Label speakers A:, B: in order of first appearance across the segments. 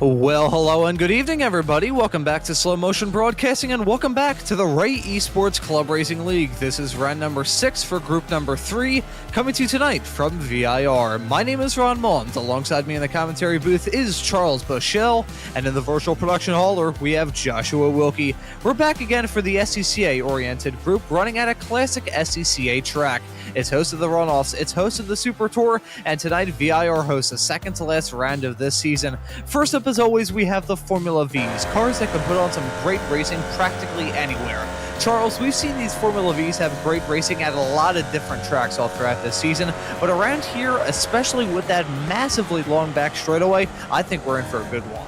A: Well, hello and good evening, everybody. Welcome back to Slow Motion Broadcasting, and welcome back to the Ray Esports Club Racing League. This is round number 6 for group number 3, coming to you tonight from VIR. My name is Ron Maunz. Alongside me in the commentary booth is Charles Bushell, and in the virtual production hauler, we have Joshua Wilkie. We're back again for the SCCA-oriented group, running at a classic SCCA track. It's hosted the runoffs, it's hosted the Super Tour, and tonight VIR hosts the second to last round of this season. First up, as always, we have the Formula Vs, cars that can put on some great racing practically anywhere. Charles, we've seen these Formula Vs have great racing at a lot of different tracks all throughout this season, but around here, especially with that massively long back straightaway, I think we're in for a good one.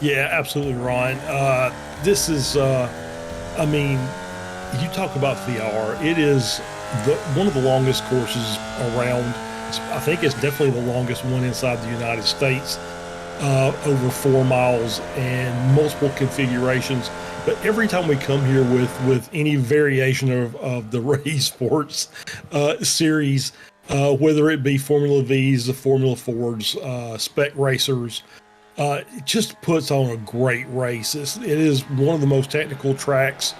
B: Yeah, absolutely, Ron. This is, you talk about VIR, it is one of the longest courses around. I think it's definitely the longest one inside the United States, over 4 miles and multiple configurations. But every time we come here with any variation of the Ray Esports series, whether it be Formula Vs, the Formula Fords, Spec racers, it just puts on a great race. It is one of the most technical tracks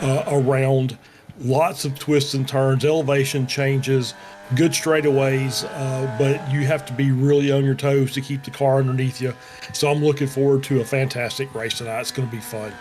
B: around. Lots of twists and turns, elevation changes, good straightaways, but you have to be really on your toes to keep the car underneath you. So I'm looking forward to a fantastic race tonight. It's going to be fun.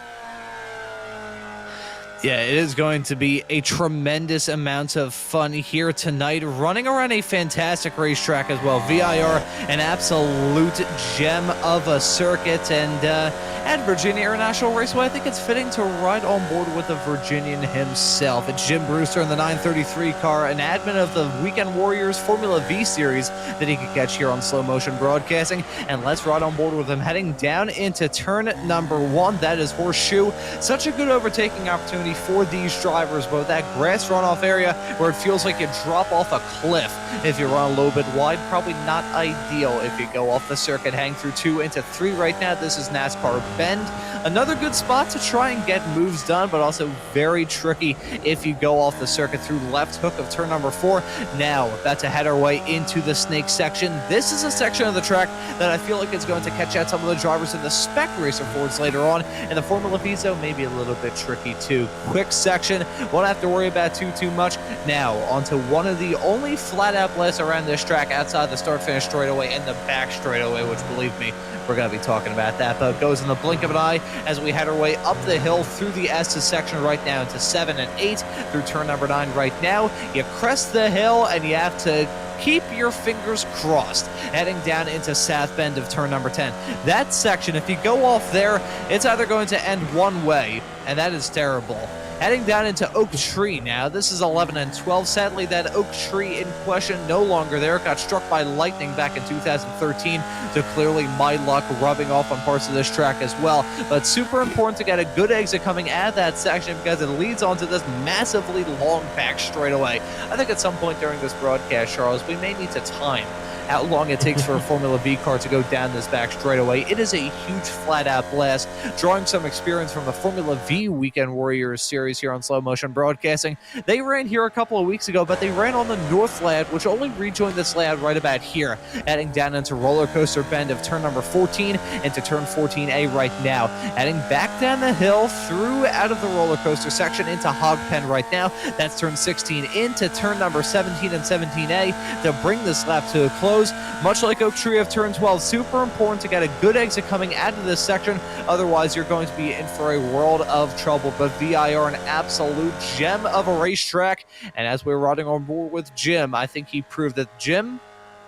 A: Yeah, it is going to be a tremendous amount of fun here tonight, running around a fantastic racetrack as well. VIR, an absolute gem of a circuit, and at Virginia International Raceway, I think it's fitting to ride on board with the Virginian himself. It's Jim Brewster in the 933 car, an admin of the Weekend Warriors Formula V Series that he could catch here on Slow Motion Broadcasting, and let's ride on board with him heading down into turn number 1. That is Horseshoe. Such a good overtaking opportunity for these drivers, but that grass runoff area where it feels like you drop off a cliff if you run a little bit wide, probably not ideal if you go off the circuit. Hang through 2 into 3 right now. This is NASCAR Bend. Another good spot to try and get moves done, but also very tricky if you go off the circuit through left hook of turn number 4. Now, about to head our way into the snake section. This is a section of the track that I feel like is going to catch out some of the drivers in the Spec Racer Fords later on, and the Formula V's, though, maybe a little bit tricky too. Quick section, won't have to worry about too much. Now, onto one of the only flat-out blasts around this track outside the start-finish straightaway and the back straightaway, which, believe me, we're going to be talking about that, but it goes in the blink of an eye as we head our way up the hill through the S's section right now into 7 and 8 through turn number 9 right now. You crest the hill and you have to keep your fingers crossed heading down into South Bend of turn number 10. That section, if you go off there, it's either going to end one way, and that is terrible. Heading down into Oak Tree now. This is 11 and 12. Sadly, that Oak Tree in question no longer there. Got struck by lightning back in 2013, so clearly my luck rubbing off on parts of this track as well. But super important to get a good exit coming out of that section because it leads onto this massively long back straightaway. I think at some point during this broadcast, Charles, we may need to time how long it takes for a Formula V car to go down this back straightaway. It is a huge flat-out blast, drawing some experience from the Formula V Weekend Warriors series here on Slow Motion Broadcasting. They ran here a couple of weeks ago, but they ran on the North layout, which only rejoined this layout right about here, heading down into Roller Coaster Bend of turn number 14 into turn 14A right now. Heading back down the hill through out of the roller coaster section into Hog Pen right now. That's turn 16 into turn number 17 and 17A to bring this lap to a close. Much like Oak Tree of turn 12, super important to get a good exit coming out of this section. Otherwise, you're going to be in for a world of trouble. But VIR, an absolute gem of a racetrack. And as we're riding on board with Jim, I think he proved that Jim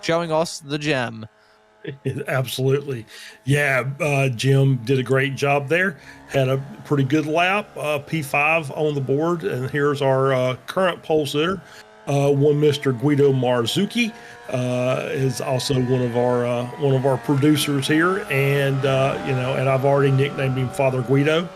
A: showing us the gem.
B: Absolutely. Yeah, Jim did a great job there. Had a pretty good lap, P5 on the board. And here's our current pole sitter. One Mr. Guido Marzucchi is also one of our producers here, and and I've already nicknamed him Father Guido,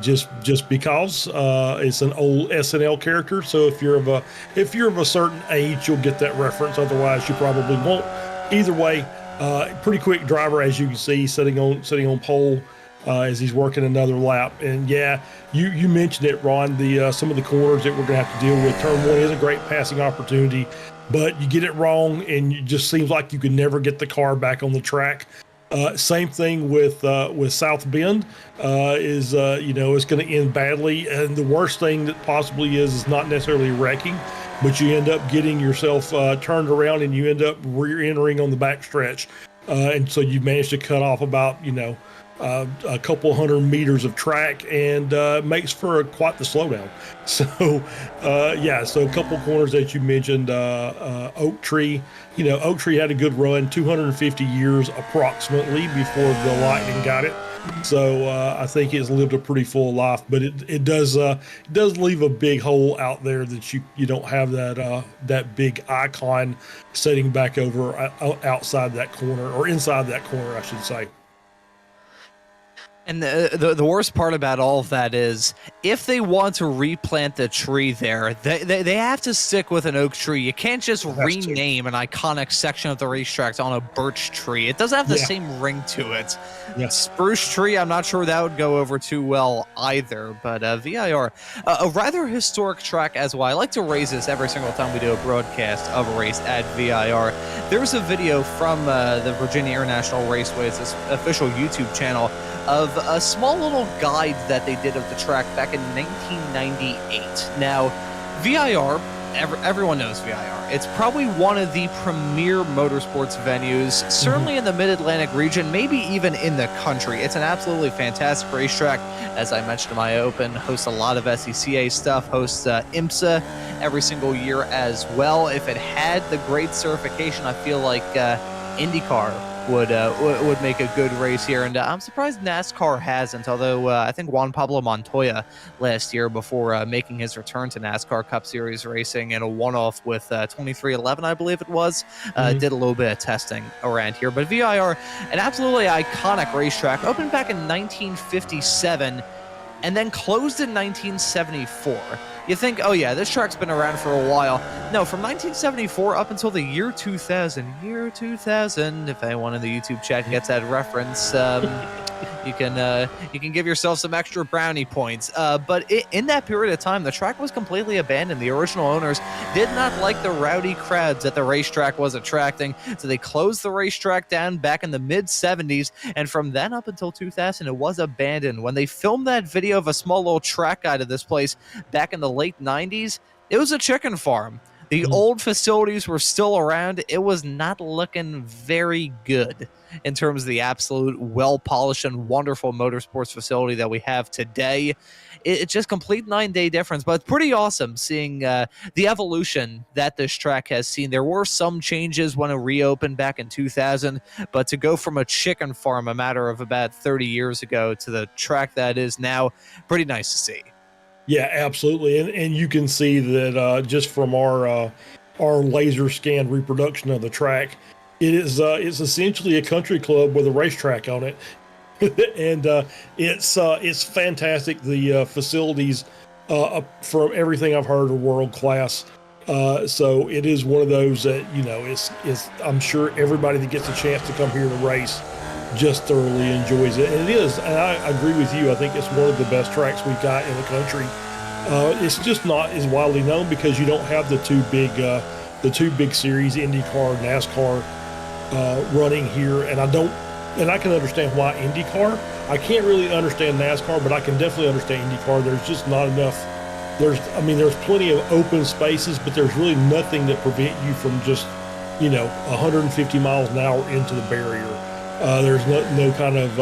B: just because it's an old SNL character. So if you're of a certain age, you'll get that reference. Otherwise, you probably won't. Either way, pretty quick driver, as you can see, sitting on pole. As he's working another lap. And yeah, you mentioned it, Ron, some of the corners that we're going to have to deal with. Turn 1 is a great passing opportunity, but you get it wrong and it just seems like you can never get the car back on the track. Same thing with South Bend. It's going to end badly, and the worst thing that possibly is not necessarily wrecking, but you end up getting yourself turned around and you end up rear-entering on the backstretch, and so you manage to cut off about a couple hundred meters of track, and makes for quite the slowdown. So so a couple corners that you mentioned, Oak Tree. Oak Tree had a good run, 250 years approximately before the lightning got it. So I think it's lived a pretty full life, but it does leave a big hole out there that you don't have that big icon sitting back over outside that corner, or inside that corner, I should say.
A: And the worst part about all of that is, if they want to replant the tree there, they have to stick with an oak tree. You can't just rename an iconic section of the racetracks on a birch tree. It doesn't have the same ring to it. Yeah. Spruce tree, I'm not sure that would go over too well either. But VIR, a rather historic track as well. I like to raise this every single time we do a broadcast of a race at VIR. There's a video from the Virginia International Raceway, it's this official YouTube channel, of a small little guide that they did of the track back in 1998. Now, VIR, everyone knows VIR. It's probably one of the premier motorsports venues, certainly in the Mid-Atlantic region, maybe even in the country. It's an absolutely fantastic racetrack. As I mentioned in my open, hosts a lot of SCCA stuff, hosts IMSA every single year as well. If it had the great certification, I feel like IndyCar would make a good race here, and I'm surprised NASCAR hasn't, although I think Juan Pablo Montoya last year, before making his return to NASCAR Cup Series racing in a one-off with 2311, I believe it was, did a little bit of testing around here. But VIR, an absolutely iconic racetrack, opened back in 1957 and then closed in 1974. You think, oh yeah, this track's been around for a while. No, from 1974 up until the year 2000. Year 2000, if anyone in the YouTube chat gets that reference, you can give yourself some extra brownie points. But in that period of time, the track was completely abandoned. The original owners did not like the rowdy crowds that the racetrack was attracting, so they closed the racetrack down back in the mid-70s, and from then up until 2000, it was abandoned. When they filmed that video of a small little track guide of this place back in the late 90s, it was a chicken farm. The old facilities were still around. It was not looking very good in terms of the absolute well-polished and wonderful motorsports facility that we have today. It's just complete 9-day difference, but it's pretty awesome seeing the evolution that this track has seen. There were some changes when it reopened back in 2000, but to go from a chicken farm a matter of about 30 years ago to the track that is now, pretty nice to see.
B: Yeah, absolutely, and you can see that just from our laser scan reproduction of the track, it's essentially a country club with a racetrack on it, and it's fantastic. The facilities, from everything I've heard, are world class. So it is one of those that it's I'm sure everybody that gets a chance to come here to race just thoroughly enjoys it. And it is, and I agree with you. I think it's one of the best tracks we've got in the country. It's just not as widely known because you don't have the two big series, IndyCar, NASCAR, running here. And I can understand why IndyCar. I can't really understand NASCAR, but I can definitely understand IndyCar. There's just not enough. There's plenty of open spaces, but there's really nothing that prevent you from just 150 miles an hour into the barrier. There's no kind of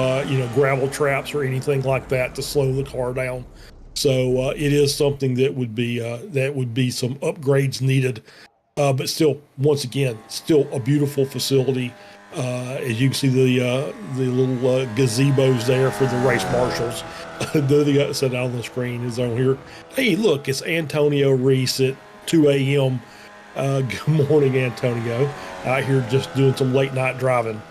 B: gravel traps or anything like that to slow the car down. So it is something that would be some upgrades needed. But still, once again, still a beautiful facility. As you can see, the little gazebos there for the race marshals. The other guy set out on the screen is on here. Hey, look, it's Antonio Reese at 2 a.m. Good morning, Antonio. Out here just doing some late night driving.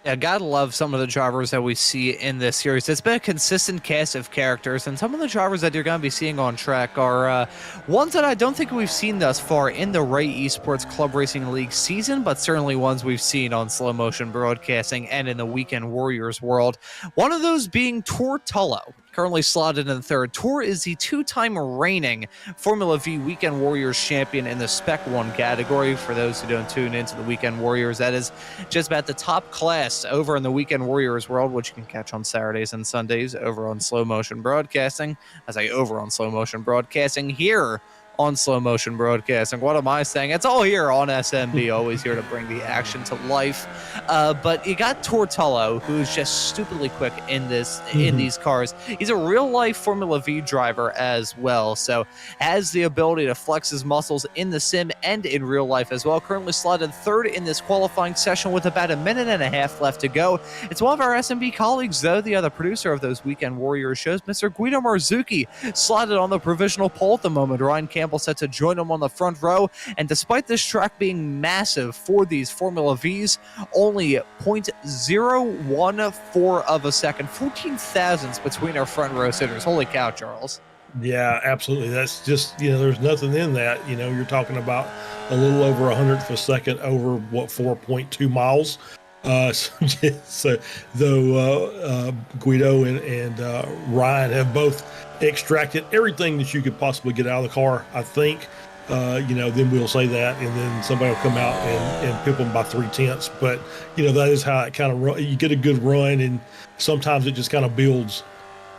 A: Yeah, gotta love some of the drivers that we see in this series. It's been a consistent cast of characters, and some of the drivers that you're going to be seeing on track are ones that I don't think we've seen thus far in the Ray Esports Club Racing League season, but certainly ones we've seen on slow motion broadcasting and in the Weekend Warriors world. One of those being Tortullo. currently slotted in third. Tor is the two-time reigning Formula V Weekend Warriors champion in the Spec 1 category. For those who don't tune into the Weekend Warriors, that is just about the top class over in the Weekend Warriors world, which you can catch on Saturdays and Sundays over on Slow Motion Broadcasting. I say over on Slow Motion Broadcasting, here on Slow Motion Broadcasting. What am I saying? It's all here on SMB, always here to bring the action to life. But you got Tortello, who's just stupidly quick in these cars. He's a real-life Formula V driver as well, so has the ability to flex his muscles in the sim and in real life as well. Currently slotted third in this qualifying session with about a minute and a half left to go. It's one of our SMB colleagues, though, the other producer of those Weekend Warriors shows, Mr. Guido Marzucchi, slotted on the provisional pole at the moment. Ryan Campbell set to join him on the front row, and despite this track being massive for these Formula Vs, only 0.014 of a second, 14 thousandths between our front row sitters. Holy cow, Charles.
B: Yeah, absolutely. That's just, there's nothing in that. You're talking about a little over 100th of a second over 4.2 miles. So though Guido and Ryan have both extracted everything that you could possibly get out of the car, I think, then we'll say that, and then somebody will come out and pip them by 0.3. But, that is how it kind of run. You get a good run, and sometimes it just kind of builds.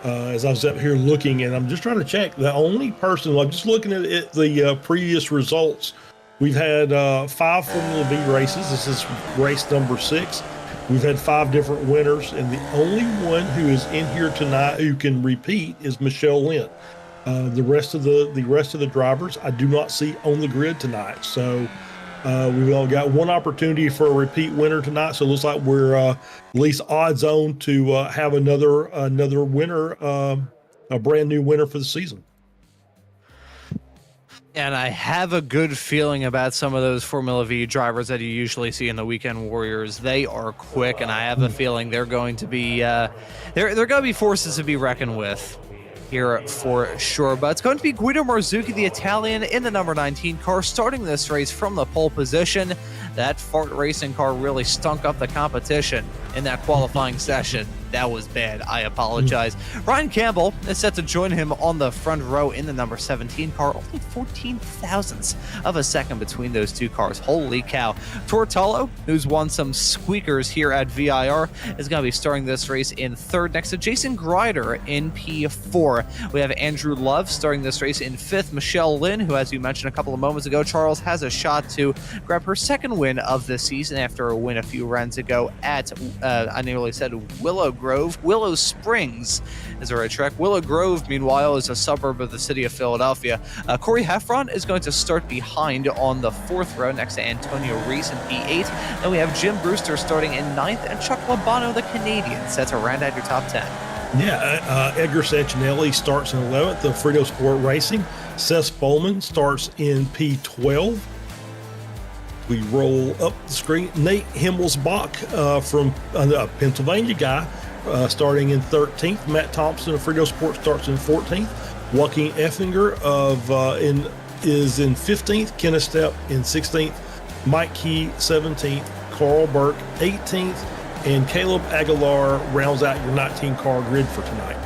B: As I was up here looking, and I'm just trying to check, the only person, I'm just looking at the previous results. We've had 5 Formula V races. This is race number 6. We've had 5 different winners, and the only one who is in here tonight who can repeat is Michelle Lynn. The rest of the drivers I do not see on the grid tonight. So we've all got one opportunity for a repeat winner tonight. So it looks like we're at least odds on to have another winner, a brand new winner for the season.
A: And I have a good feeling about some of those Formula V drivers that you usually see in the Weekend Warriors. They are quick, and I have a feeling they're going to be they're going to be forces to be reckoned with here for sure. But it's going to be Guido Marzucchi, the Italian, in the number 19 car, starting this race from the pole position. That Fart Racing car really stunk up the competition in that qualifying session. That was bad. I apologize. Ryan Campbell is set to join him on the front row in the number 17 car. Only 14 thousandths of a second between those two cars. Holy cow. Tortello, who's won some squeakers here at VIR, is going to be starting this race in third next to Jason Grider in P4. We have Andrew Love starting this race in fifth. Michelle Lynn, who, as you mentioned a couple of moments ago, Charles, has a shot to grab her second win of the season after a win a few rounds ago at, I nearly said Willow Springs is a red track. Willow Grove, meanwhile, is a suburb of the city of Philadelphia. Corey Heffron is going to start behind on the fourth row next to Antonio Reese in P8. Then we have Jim Brewster starting in ninth, and Chuck Labano, the Canadian, set to round out your top 10.
B: Yeah, Edgar Sancinelli starts in 11th. The Frito Sport Racing. Seth Bowman starts in P12. We roll up the screen. Nate Himmelsbach from a Pennsylvania guy starting in 13th. Matt Thompson of Frito Sport starts in 14th. Joaquin Effinger is in 15th. Kenneth Stepp in 16th. Mike Key 17th. Carl Burke 18th. And Caleb Aguilar rounds out your 19-car grid for tonight.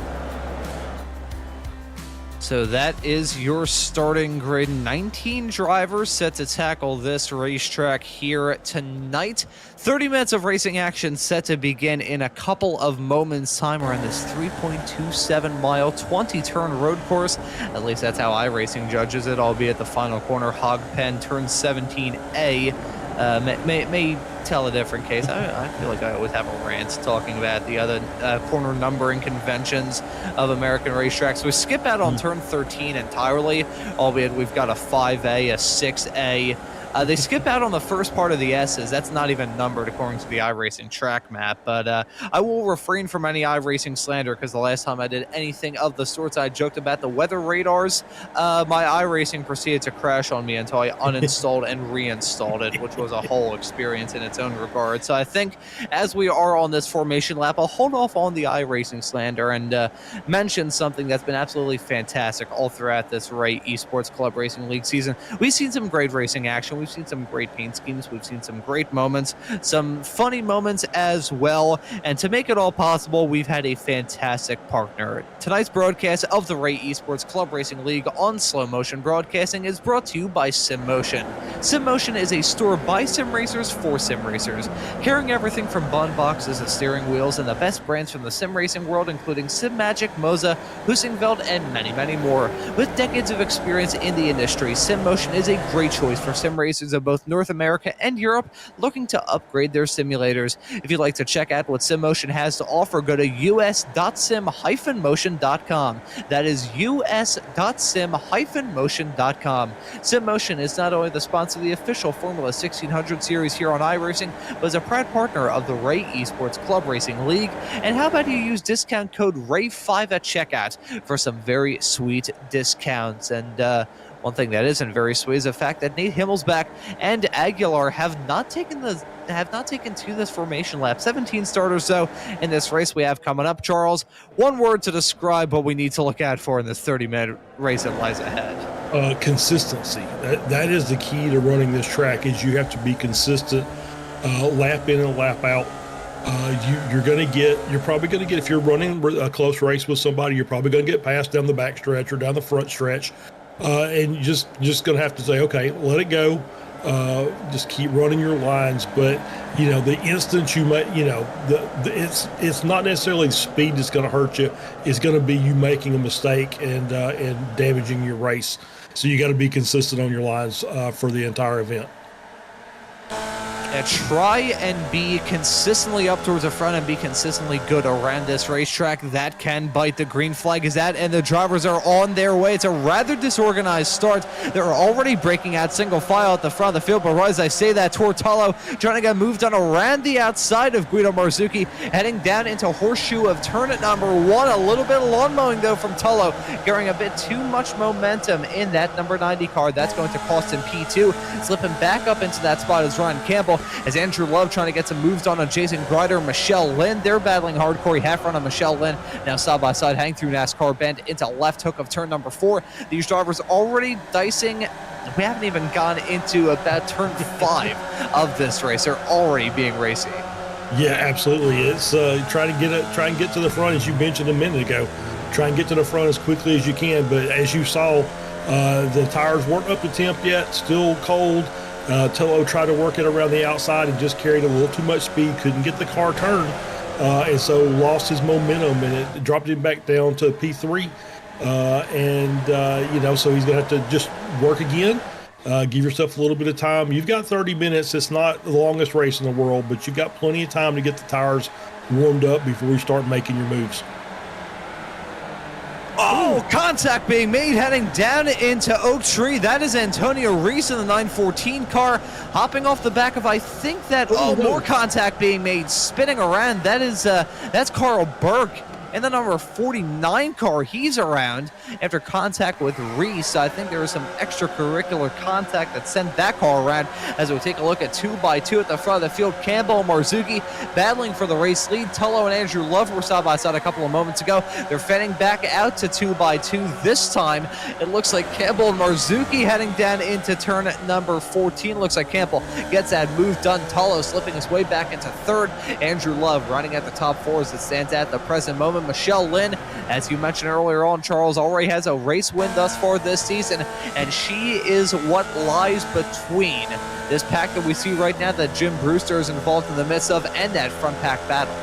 A: So that is your starting grid. 19 drivers set to tackle this racetrack here tonight. 30 minutes of racing action set to begin in a couple of moments' time. We're on this 3.27 mile, 20-turn road course. At least that's how iRacing judges it, albeit the final corner, Hog Pen, turn 17A. May tell a different case. I feel like I always have a rant talking about the other corner numbering conventions of American racetracks. We skip out on turn 13 entirely, albeit we've got a 5A, a 6A. They skip out on the first part of the S's. That's not even numbered according to the iRacing track map, but I will refrain from any iRacing slander because the last time I did anything of the sorts, I joked about the weather radars. My iRacing proceeded to crash on me until I uninstalled and reinstalled it, which was a whole experience in its own regard. So I think as we are on this formation lap, I'll hold off on the iRacing slander and mention something that's been absolutely fantastic all throughout this Ray Esports Club Racing League season. We've seen some great racing action. we've seen some great paint schemes. We've seen some great moments, some funny moments as well. And to make it all possible, we've had a fantastic partner. Tonight's broadcast of the Ray Esports Club Racing League on Slow Motion Broadcasting is brought to you by SimMotion. SimMotion is a store by sim racers for sim racers, carrying everything from bun boxes to steering wheels and the best brands from the sim racing world, including SimMagic, Moza, Husingveld, and many, many more. With decades of experience in the industry, SimMotion is a great choice for sim racers of both North America and Europe looking to upgrade their simulators. If you'd like to check out what SimMotion has to offer, go to us.sim-motion.com. That is us.sim-motion.com. SimMotion is not only the sponsor of the official Formula 1600 series here on iRacing, but is a proud partner of the Ray Esports Club Racing League. And how about you use discount code RAY5 at checkout for some very sweet discounts? And one thing that isn't very sweet is the fact that Nate Himmelsbach and Aguilar have not taken to this formation lap. 17 starters, though, in this race we have coming up. Charles, one word to describe what we need to look out for in this 30-minute race that lies ahead.
B: Consistency. That is the key to running this track. Is you have to be consistent, lap in and lap out. You're probably going to get, if you're running a close race with somebody, you're probably going to get passed down the back stretch or down the front stretch. And you just going to have to say, okay, let it go. Just keep running your lines. But, the instant you might, it's not necessarily the speed that's going to hurt you. It's going to be you making a mistake and damaging your race. So you got to be consistent on your lines for the entire event.
A: And try and be consistently up towards the front and be consistently good around this racetrack. That can bite. The green flag is out, and the drivers are on their way. It's a rather disorganized start. They're already breaking out single file at the front of the field, but right as I say that, Tortolo trying to get moved on around the outside of Guido Marzucchi, heading down into horseshoe of turn at number 1. A little bit of lawn mowing, though, from Tullo, carrying a bit too much momentum in that number 90 car. That's going to cost him P2. Slipping back up into that spot is Ryan Campbell, as Andrew Love trying to get some moves on Jason Grider, Michelle Lynn. They're battling hard. Corey Heffron on Michelle Lynn. Now side by side, hang through NASCAR bend into left hook of turn number 4. These drivers already dicing. We haven't even gone into about turn 5 of this race. They're already being racy.
B: Yeah, absolutely. It's try and get to the front, as you mentioned a minute ago. Try and get to the front as quickly as you can. But as you saw, the tires weren't up to temp yet. Still cold. Tello tried to work it around the outside and just carried a little too much speed, couldn't get the car turned, and so lost his momentum, and it dropped him back down to P3. So he's going to have to just work again, give yourself a little bit of time. You've got 30 minutes. It's not the longest race in the world, but you've got plenty of time to get the tires warmed up before you start making your moves.
A: Oh, contact being made heading down into Oak Tree. That is Antonio Reese in the 914 car, hopping off the back of, I think that, more contact being made, spinning around. That's Carl Burke in the number 49 car. He's around after contact with Reese. I think there was some extracurricular contact that sent that car around. As we take a look at 2x2 at the front of the field, Campbell and Marzucchi battling for the race lead. Tullo and Andrew Love were side by side a couple of moments ago. They're fending back out to 2x2 this time. It looks like Campbell and Marzucchi heading down into turn number 14. Looks like Campbell gets that move done. Tullo slipping his way back into third. Andrew Love running at the top 4 as it stands at the present moment. Michelle Lynn, as you mentioned earlier on, Charles, already has a race win thus far this season, and she is what lies between this pack that we see right now that Jim Brewster is involved in the midst of, and that front pack battle.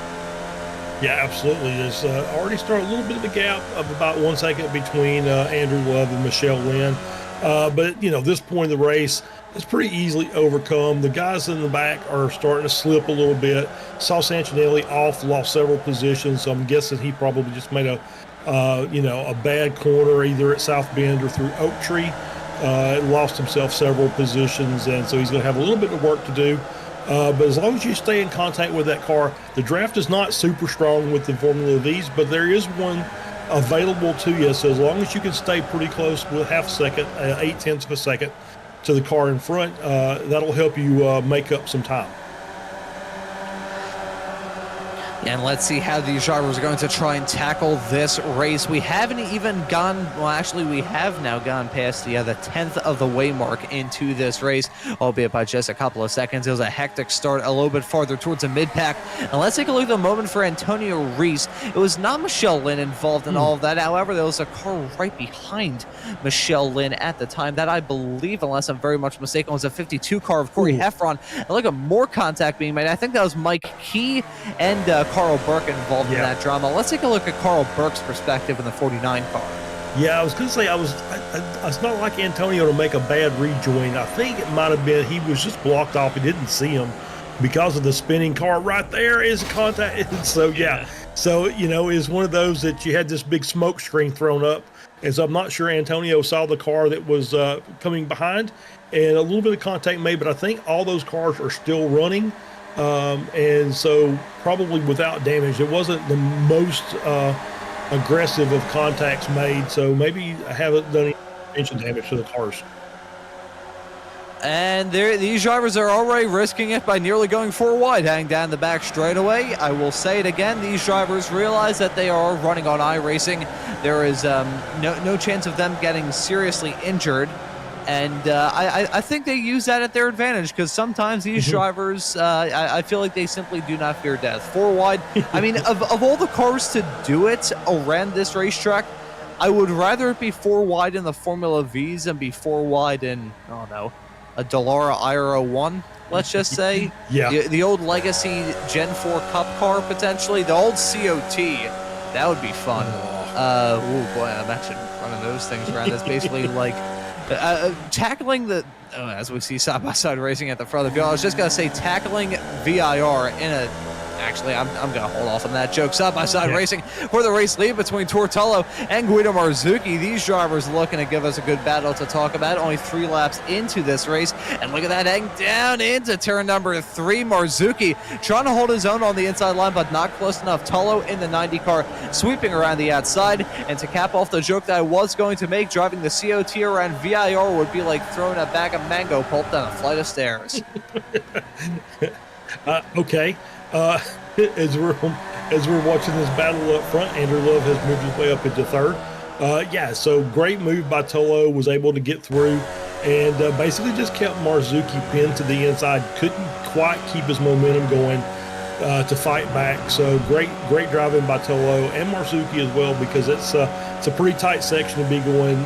B: Yeah, absolutely. There's already started a little bit of a gap of about 1 second between Andrew Love and Michelle Lynn. But, this point of the race, it's pretty easily overcome. The guys in the back are starting to slip a little bit. Saw Sancinelli off, lost several positions. So I'm guessing he probably just made a bad corner either at South Bend or through Oak Tree. Lost himself several positions, and so he's going to have a little bit of work to do. But as long as you stay in contact with that car, the draft is not super strong with the Formula V's, but there is one available to you. So as long as you can stay pretty close with half a second, 0.8 of a second to the car in front, that'll help you make up some time.
A: And let's see how these drivers are going to try and tackle this race. We haven't even gone, well, actually, we have now gone past the 10th of the way mark into this race, albeit by just a couple of seconds. It was a hectic start a little bit farther towards the mid-pack. And let's take a look at the moment for Antonio Reese. It was not Michelle Lynn involved in all of that. However, there was a car right behind Michelle Lynn at the time that I believe, unless I'm very much mistaken, was a 52 car of Corey Heffron. And look at more contact being made. I think that was Mike Key and Carl Burke involved in that drama. Let's take a look at Carl Burke's perspective in the 49 car.
B: Yeah, I was going to say, it's not like Antonio to make a bad rejoin. I think it might have been he was just blocked off. He didn't see him because of the spinning car right there is contact. So, yeah. So, it's one of those that you had this big smoke screen thrown up. And so I'm not sure Antonio saw the car that was coming behind and a little bit of contact made, but I think all those cars are still running. And so probably without damage. It wasn't the most aggressive of contacts made, so maybe I haven't done any engine damage to the cars.
A: And these drivers are already risking it by nearly going 4 wide, heading down the back straightaway. I will say it again, these drivers realize that they are running on iRacing. There is no chance of them getting seriously injured. And I think they use that at their advantage, because sometimes these drivers, I feel like they simply do not fear death. 4 wide, I mean, of all the cars to do it around this racetrack, I would rather it be 4 wide in the Formula Vs than be 4 wide in, oh no, a Dallara Iro 1, let's just say. The old legacy Gen 4 Cup car, potentially. The old COT, that would be fun. Oh boy, imagine running those things around. That's basically like... tackling the, as we see side-by-side racing at the front of the field, I was just going to say tackling VIR in a, actually, I'm going to hold off on that joke. Side-by-side racing for the race lead between Tortello and Guido Marzucchi. These drivers looking to give us a good battle to talk about. Only 3 laps into this race. And look at that, heading down into turn number 3. Marzucchi trying to hold his own on the inside line, but not close enough. Tullo in the 90 car sweeping around the outside. And to cap off the joke that I was going to make, driving the COT around VIR would be like throwing a bag of mango pulp down a flight of stairs.
B: Okay. As we're watching this battle up front, Andrew Love has moved his way up into 3rd. So great move by Tullo, was able to get through and basically just kept Marzucchi pinned to the inside. Couldn't quite keep his momentum going to fight back. So great driving by Tullo and Marzucchi as well, because it's a pretty tight section to be going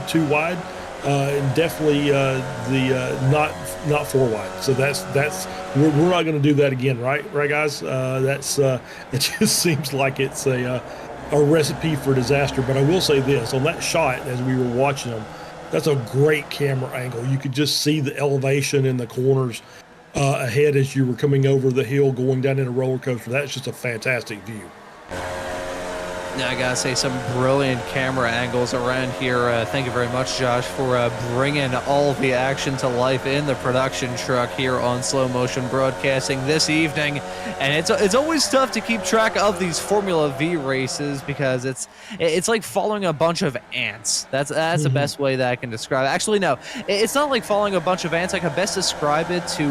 B: 2 wide. And definitely not 4 wide. So we're not going to do that again, right guys? It just seems like it's a recipe for disaster. But I will say this, on that shot as we were watching them, that's a great camera angle. You could just see the elevation in the corners ahead as you were coming over the hill going down in a roller coaster. That's just a fantastic view.
A: I gotta say, some brilliant camera angles around here. Thank you very much, Josh, for bringing all the action to life in the production truck here on Slow Motion Broadcasting this evening. And it's always tough to keep track of these Formula V races, because it's like following a bunch of ants. That's the best way that I can describe it. Actually, no, it's not like following a bunch of ants. I can best describe it to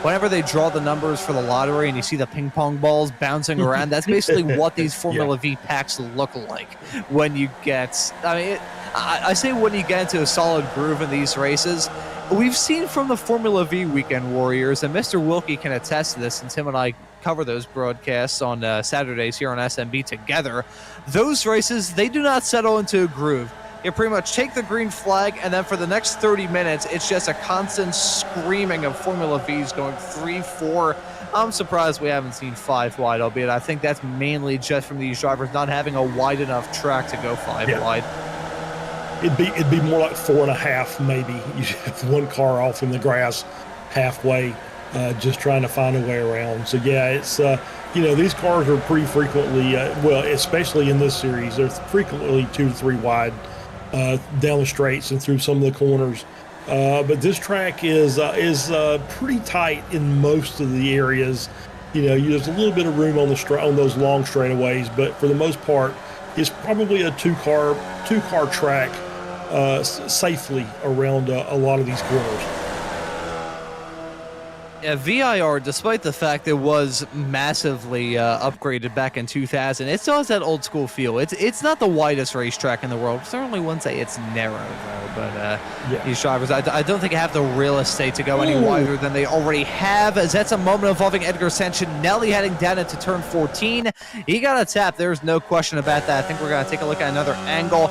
A: whenever they draw the numbers for the lottery and you see the ping pong balls bouncing around. That's basically what these Formula V packs look like when you get, I say when you get into a solid groove in these races. We've seen from the Formula V Weekend Warriors, and Mr. Wilkie can attest to this since him and I cover those broadcasts on Saturdays here on SMB together. Those races, they do not settle into a groove. You pretty much take the green flag, and then for the next 30 minutes, it's just a constant screaming of Formula Vs going 3, 4. I'm surprised we haven't seen 5 wide, albeit I think that's mainly just from these drivers not having a wide enough track to go 5 wide.
B: It'd be more like 4.5 maybe. You have one car off in the grass halfway, just trying to find a way around. So yeah, it's these cars are pretty frequently, especially in this series, they're frequently 2 to 3 wide down the straights and through some of the corners. But this track is pretty tight in most of the areas. There's a little bit of room on those long straightaways, but for the most part, it's probably a two car track safely around a lot of these corners.
A: Yeah, VIR, despite the fact it was massively upgraded back in 2000, it still has that old school feel. It's not the widest racetrack in the world. Certainly wouldn't say it's narrow, though. But
B: Yeah.
A: these drivers, I don't think have the real estate to go any wider than they already have, as that's a moment involving Edgar Sancinelli heading down into turn 14. He got a tap. There's no question about that. I think we're going to take a look at another angle.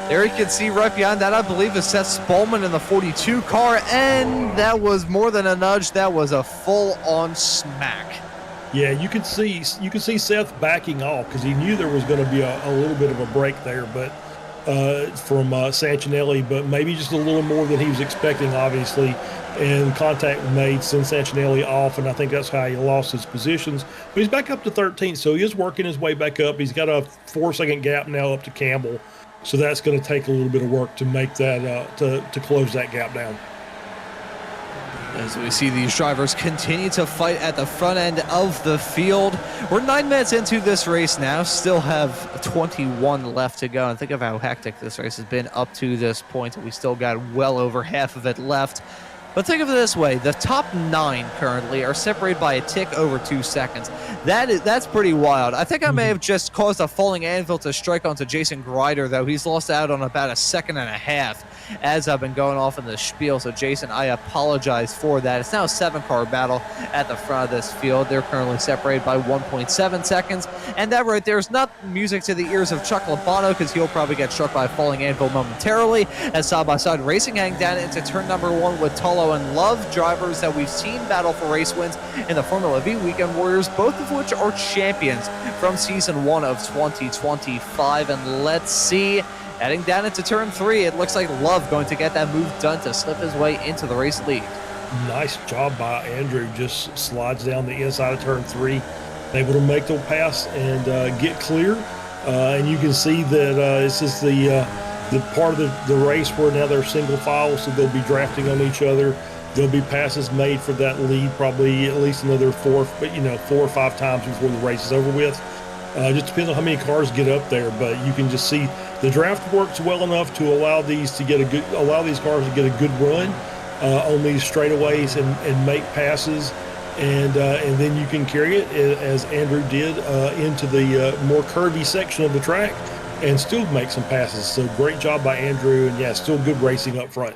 A: There you can see right behind that, I believe, is Seth Spolman in the 42 car, and that was more than a nudge. That was a full-on smack.
B: Yeah, you can see Seth backing off because he knew there was going to be a little bit of a break there, but from Sancinelli, but maybe just a little more than he was expecting, obviously. And contact made, sent Sancinelli off, and I think that's how he lost his positions. But he's back up to 13th, so he is working his way back up. He's got a 4-second gap now up to Campbell. So that's going to take a little bit of work to make that to close that gap down.
A: As we see these drivers continue to fight at the front end of the field. We're 9 minutes into this race now, still have 21 left to go. And think of how hectic this race has been up to this point. We still got well over half of it left. But think of it this way, the top 9 currently are separated by a tick over 2 seconds. That's pretty wild. I think I may have just caused a falling anvil to strike onto Jason Grider, though. He's lost out on about a second and a half as I've been going off in the spiel. So Jason, I apologize for that. It's now a 7-car battle at the front of this field. They're currently separated by 1.7 seconds. And that right there is not music to the ears of Chuck Labano, because he'll probably get struck by a falling anvil momentarily, as side-by-side racing heading down into turn number 1 with Tolo and Love, drivers that we've seen battle for race wins in the Formula V Weekend Warriors, both of which are champions from season 1 of 2025. And let's see, heading down into turn 3, it looks like Love going to get that move done to slip his way into the race lead.
B: Nice job by Andrew, just slides down the inside of turn 3, able to make the pass and get clear. And you can see that this is the part of the race where now they're single file, so they'll be drafting on each other. There'll be passes made for that lead, probably at least another 4 or 5 times before the race is over with. Just depends on how many cars get up there, but you can just see the draft works well enough to allow these cars to get a good run on these straightaways and make passes, and then you can carry it, as Andrew did, into the more curvy section of the track and still make some passes. So great job by Andrew, and yeah, still good racing up front.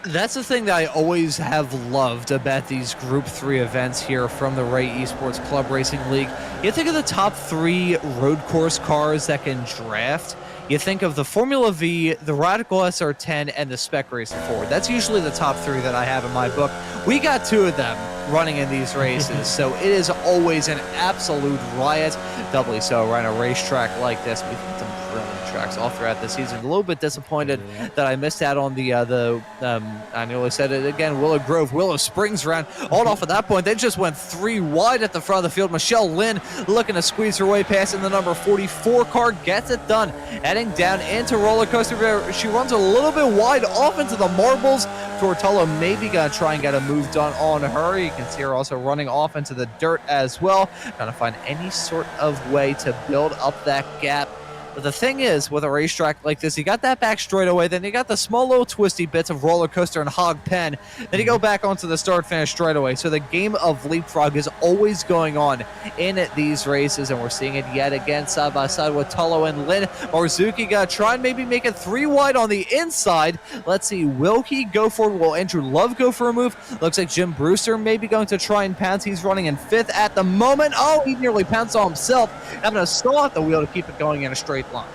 A: That's the thing that I always have loved about these Group 3 events here from the Ray Esports Club Racing League. You think of the top 3 road course cars that can draft. You think of the Formula V, the Radical SR10, and the Spec Racer 4. That's usually the top 3 that I have in my book. We got 2 of them running in these races, so it is always an absolute riot. Doubly so around a racetrack like this. We've had some brilliant tracks all throughout the season. A little bit disappointed that I missed out on the I nearly said it again, Willow Springs round. All off at that point, they just went 3 wide at the front of the field. Michelle Lynn looking to squeeze her way past in the number 44 car, gets it done. Heading down into roller coaster, she runs a little bit wide off into the marbles. Tortolo maybe gonna try and get a move done on her. You can see her also running off into the dirt as well, trying to find any sort of way to build up that gap. But the thing is, with a racetrack like this, you got that back straightaway, then you got the small little twisty bits of roller coaster and hog pen, then you go back onto the start-finish straightaway. So the game of leapfrog is always going on in these races, and we're seeing it yet again side by side with Tolo and Lynn. Marzuki gonna try and maybe make it 3 wide on the inside. Let's see, Wilkie go for it? Will Andrew Love go for a move? Looks like Jim Brewster maybe going to try and pounce. He's running in 5th at the moment. Oh, he nearly pounced on himself. Having to stall at the wheel to keep it going in a straight line.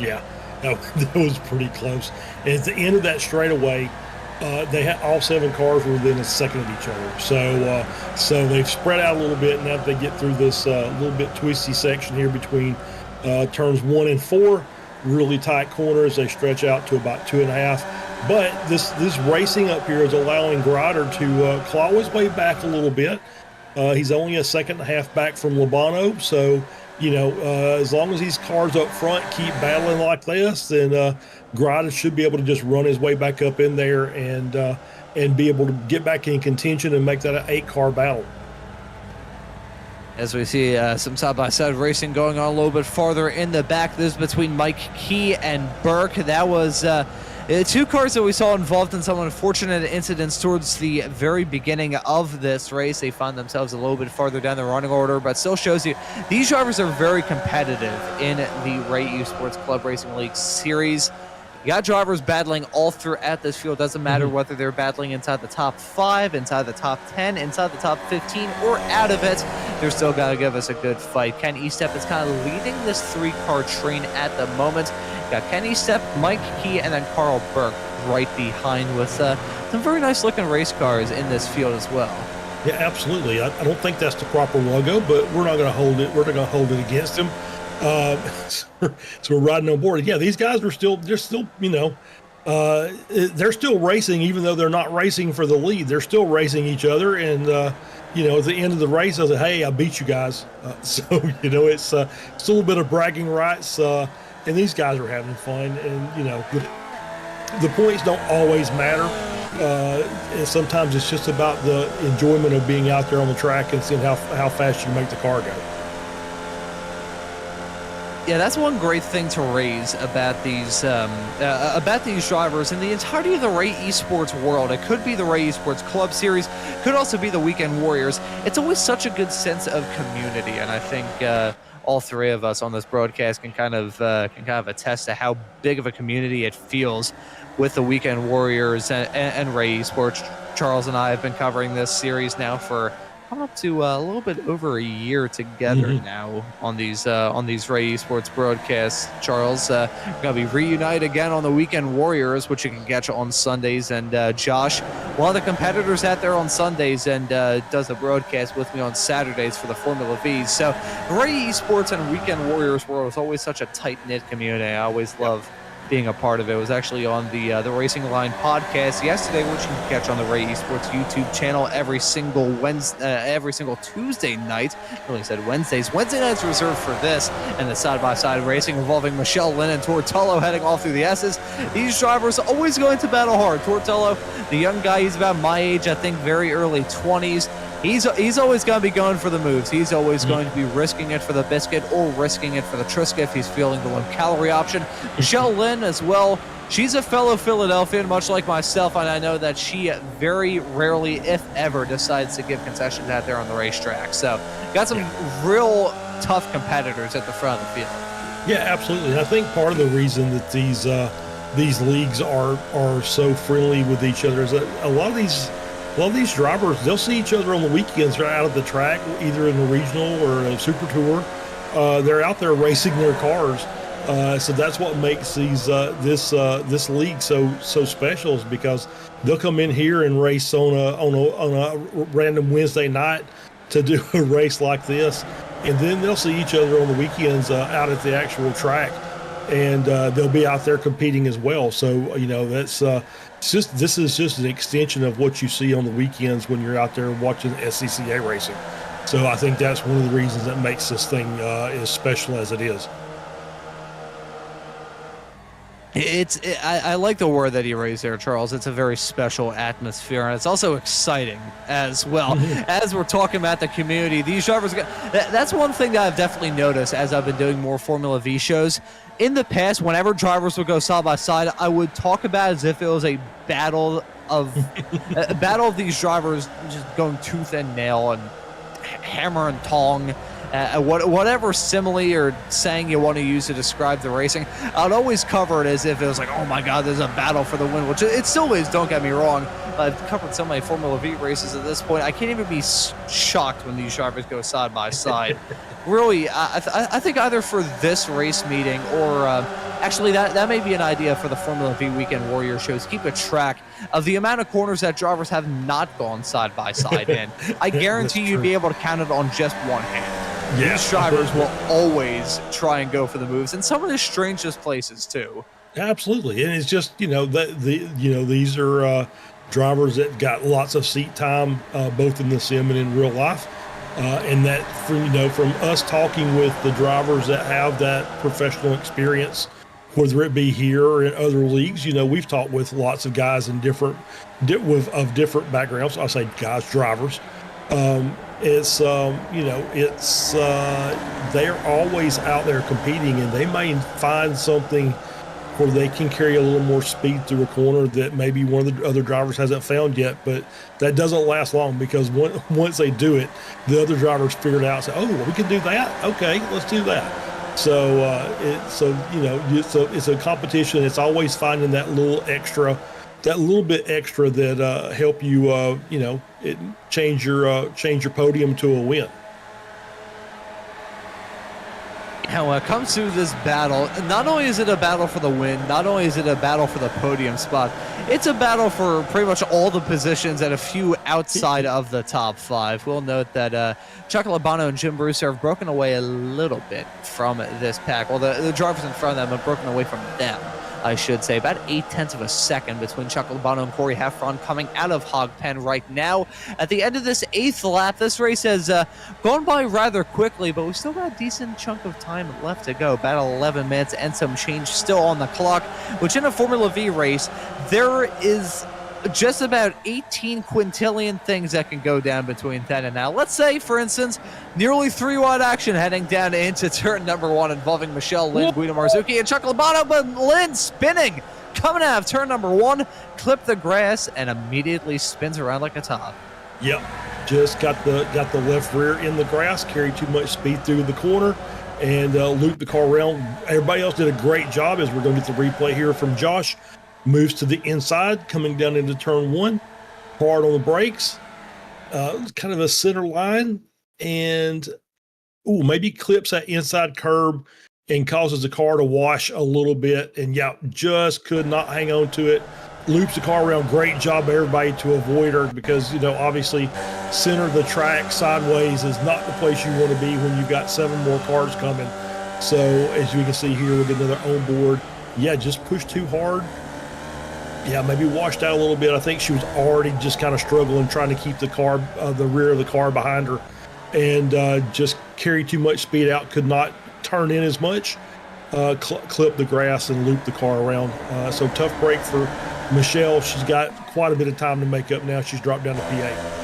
B: Yeah, that was pretty close. And at the end of that straightaway, they had all 7 cars were within a second of each other. So they've spread out a little bit now that they get through this little bit twisty section here between turns 1 and 4. Really tight corners. They stretch out to about 2.5. But this racing up here is allowing Grider to claw his way back a little bit. He's only a second and a half back from Labano, so as long as these cars up front keep battling like this, then Grider should be able to just run his way back up in there and be able to get back in contention and make that an 8-car battle.
A: As we see some side-by-side racing going on a little bit farther in the back. This is between Mike Key and Burke. That was Two cars that we saw involved in some unfortunate incidents towards the very beginning of this race. They find themselves a little bit farther down the running order, but still shows you these drivers are very competitive in the Ray Esports Club Racing League series. You got drivers battling all throughout this field. Doesn't matter whether they're battling inside the top 5, inside the top 10, inside the top 15, or out of it. They're still going to give us a good fight. Ken Estep is kind of leading this 3-car train at the moment. You got Ken Estep, Mike Key, and then Carl Burke right behind with some very nice looking race cars in this field as well.
B: Yeah, absolutely. I don't think that's the proper logo, but we're not going to hold it. We're not going to hold it against him. So we're riding on board. Yeah, these guys they're still, they're still racing, even though they're not racing for the lead. They're still racing each other. And, at the end of the race, I said, hey, I beat you guys. So, it's a little bit of bragging rights. And these guys are having fun. And, the points don't always matter. And sometimes it's just about the enjoyment of being out there on the track and seeing how fast you make the car go.
A: Yeah, that's one great thing to raise about these drivers and the entirety of the Ray Esports world. It could be the Ray Esports Club Series, could also be the Weekend Warriors. It's always such a good sense of community, and I think all three of us on this broadcast can kind of attest to how big of a community it feels with the Weekend Warriors and Ray Esports. Charles and I have been covering this series now for up to a little bit over a year together now on these Ray Esports broadcasts. Charles, we're gonna be reunited again on the Weekend Warriors, which you can catch on Sundays. And Josh, one of the competitors out there on Sundays, and does a broadcast with me on Saturdays for the Formula V. So Ray Esports and Weekend Warriors world is always such a tight knit community. I always love being a part of it. It was actually on the Racing Line podcast yesterday, which you can catch on the Ray Esports YouTube channel every single Tuesday night. I really said Wednesdays. Wednesday nights reserved for this and the side-by-side racing involving Michelle Lynn and Tortello heading all through the S's. These drivers are always going to battle hard. Tortello, the young guy, he's about my age, I think very early 20s. He's always going to be going for the moves. He's always going to be risking it for the biscuit or risking it for the Triscuit if he's feeling the low-calorie option. Michelle Lynn as well. She's a fellow Philadelphian, much like myself, and I know that she very rarely, if ever, decides to give concessions out there on the racetrack. So got some real tough competitors at the front of the field.
B: Yeah, absolutely. And I think part of the reason that these leagues are so friendly with each other is that a lot of these drivers, they'll see each other on the weekends right out of the track, either in the regional or a super tour. They're out there racing their cars. So that's what makes this league so special, is because they'll come in here and race on a random Wednesday night to do a race like this, and then they'll see each other on the weekends out at the actual track, and they'll be out there competing as well. So that's this is just an extension of what you see on the weekends when you're out there watching SCCA racing. So I think that's one of the reasons that makes this thing as special as it is.
A: I like the word that you raised there, Charles. It's a very special atmosphere, and it's also exciting as well. As we're talking about the community, these drivers, that's one thing that I've definitely noticed as I've been doing more Formula V shows. In the past, whenever drivers would go side by side, I would talk about it as if it was a battle of these drivers just going tooth and nail and hammer and tong. Whatever simile or saying you want to use to describe the racing, I'd always cover it as if it was like, oh my God, there's a battle for the win, which it still is, don't get me wrong. I've covered so many Formula V races at this point, I can't even be shocked when these drivers go side by side. Really, I think either for this race meeting or actually that may be an idea for the Formula V Weekend Warrior shows, keep a track of the amount of corners that drivers have not gone side by side in. I guarantee you'd be able to count it on just one hand.
B: Yeah.
A: These drivers will always try and go for the moves, and some of the strangest places too.
B: Absolutely, and it's just these are drivers that got lots of seat time, both in the sim and in real life, and that from us talking with the drivers that have that professional experience, whether it be here or in other leagues, we've talked with lots of guys in different backgrounds. I say guys, drivers. They're always out there competing, and they may find something where they can carry a little more speed through a corner that maybe one of the other drivers hasn't found yet. But that doesn't last long, because once they do it, the other drivers figure it out and say, oh, well, we can do that? Okay, let's do that. So it's a competition. It's always finding that little bit extra that help you change your podium to a win.
A: And when it comes to this battle, not only is it a battle for the win, not only is it a battle for the podium spot, it's a battle for pretty much all the positions and a few outside of the top 5. We'll note that Chuck Labano and Jim Brewster have broken away a little bit from this pack. Well, the drivers in front of them have broken away from them, I should say. About 0.8 of a second between Chuck Labano and Corey Heffron coming out of Hog Pen right now. At the end of this 8th lap, this race has gone by rather quickly, but we've still got a decent chunk of time left to go. About 11 minutes and some change still on the clock, which in a Formula V race, there is just about 18 quintillion things that can go down between then and now. Let's say, for instance, nearly 3-wide action heading down into turn number 1 involving Michelle Lynn, Guido Marzucchi, and Chuck Labano, but Lynn spinning, coming out of turn number 1, clipped the grass, and immediately spins around like a top.
B: Yep, just got the left rear in the grass, carried too much speed through the corner, and looped the car around. Everybody else did a great job, as we're going to get the replay here from Josh. Moves to the inside, coming down into turn 1, hard on the brakes, kind of a center line, and maybe clips that inside curb and causes the car to wash a little bit, and just could not hang on to it. Loops the car around. Great job everybody to avoid her, because obviously center of the track sideways is not the place you want to be when you've got 7 more cars coming. So as we can see here, we'll get another onboard. Just pushed too hard. Maybe washed out a little bit. I think she was already just kind of struggling, trying to keep the car, the rear of the car behind her, and just carried too much speed out, could not turn in as much, clip the grass and loop the car around. So tough break for Michelle. She's got quite a bit of time to make up now. She's dropped down to P8.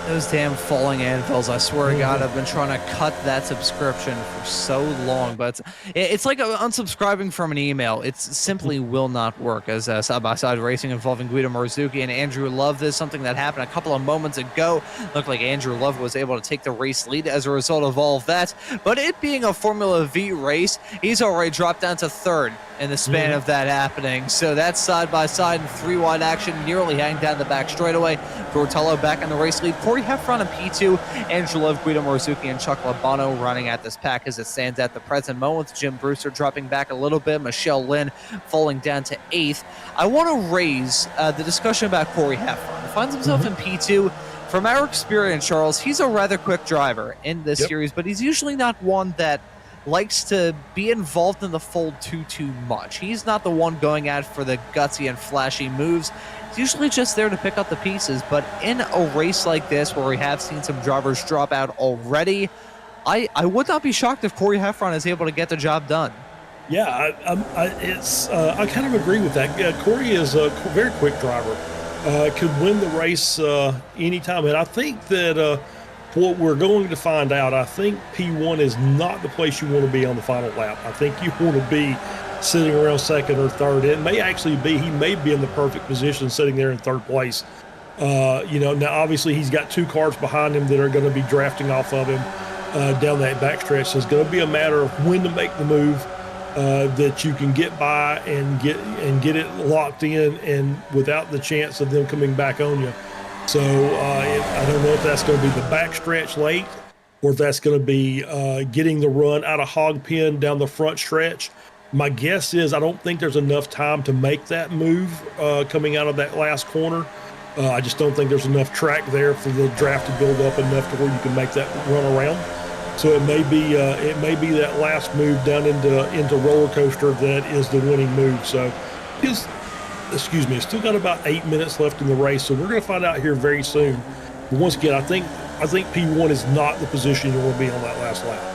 A: Those damn falling anvils, I swear to God, I've been trying to cut that subscription for so long, but it's like unsubscribing from an email. It simply will not work, as side-by-side racing involving Guido Marzucchi and Andrew Love. This is something that happened a couple of moments ago. Looked like Andrew Love was able to take the race lead as a result of all of that, but it being a Formula V race, he's already dropped down to 3rd in the span of that happening. So that's side-by-side and 3-wide action, nearly hanging down the back straightaway. Gortello back in the race lead. Corey Heffron in P2, Andrew Love, Guido Marzucchi, and Chuck Labano running at this pack as it stands at the present moment. Jim Brewster dropping back a little bit. Michelle Lynn falling down to 8th. I want to raise the discussion about Corey Heffron. He finds himself in P2. From our experience, Charles, he's a rather quick driver in this series, but he's usually not one that likes to be involved in the fold too much. He's not the one going out for the gutsy and flashy moves. He's usually just there to pick up the pieces, but in a race like this where we have seen some drivers drop out already, I would not be shocked if Corey Heffron is able to get the job done.
B: I kind of agree with that. Corey is a very quick driver, could win the race anytime, and I think that what we're going to find out, I think P1 is not the place you want to be on the final lap. I think you want to be sitting around 2nd or 3rd. It may actually be, he may be in the perfect position sitting there in 3rd place. Now obviously he's got 2 cars behind him that are going to be drafting off of him down that backstretch. So it's going to be a matter of when to make the move that you can get by and get it locked in and without the chance of them coming back on you. So I don't know if that's going to be the backstretch late or if that's going to be getting the run out of Hog Pen down the front stretch. My guess is I don't think there's enough time to make that move coming out of that last corner. I just don't think there's enough track there for the draft to build up enough to where you can make that run around. So it may be that last move down into roller coaster that is the winning move. So it's still got about 8 minutes left in the race, so we're going to find out here very soon. But once again, I think P1 is not the position you want to be on that last lap.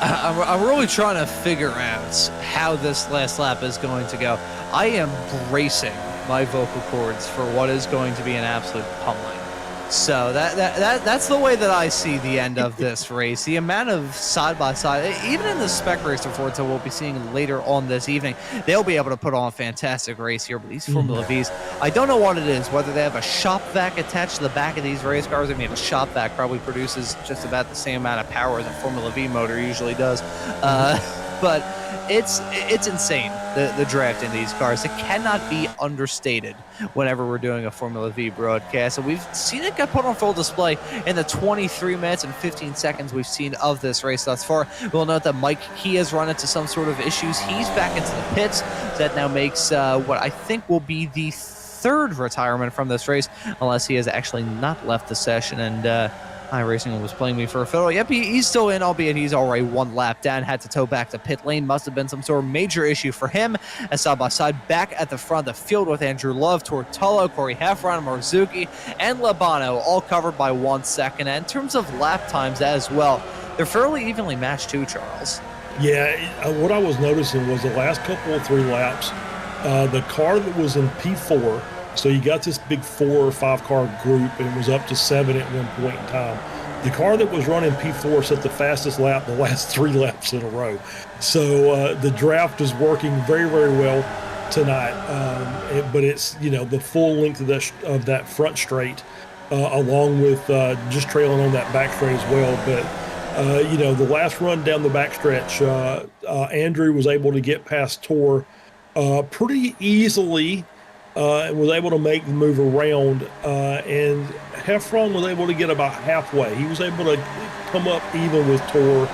A: I'm really trying to figure out how this last lap is going to go. I am bracing my vocal cords for what is going to be an absolute pummeling. So that's the way that I see the end of this race. The amount of side-by-side, even in the Spec race of Forza we'll be seeing later on this evening, they'll be able to put on a fantastic race here. But these Formula Vs, I don't know what it is, whether they have a shop vac attached to the back of these race cars. I mean, a shop vac probably produces just about the same amount of power as a Formula V motor usually does. But it's insane, the draft in these cars. It cannot be understated whenever we're doing a Formula V broadcast. And we've seen it get put on full display in the 23 minutes and 15 seconds we've seen of this race thus far. We'll note that Mike Key has run into some sort of issues. He's back into the pits. That now makes what I think will be the third retirement from this race, unless he has actually not left the session and iRacing was playing me for a fiddle. Yep, he's still in, albeit he's already one lap down. Had to tow back to pit lane. Must have been some sort of major issue for him. As side-by-side back at the front of the field with Andrew Love, Tortello, Corey Heffron, Marzuki, and Labano, all covered by 1 second. And in terms of lap times as well, they're fairly evenly matched too, Charles.
B: Yeah, what I was noticing was the last couple of 3 laps, the car that was in P4, so you got this big 4 or 5 car group, and it was up to 7 at one point in time. The car that was running P4 set the fastest lap the last 3 laps in a row. So the draft is working very, very well tonight. But it's, the full length of that front straight, along with just trailing on that back straight as well. But, the last run down the backstretch, Andrew was able to get past Tor pretty easily. And was able to make the move around, and Heffron was able to get about halfway. He was able to come up even with Tor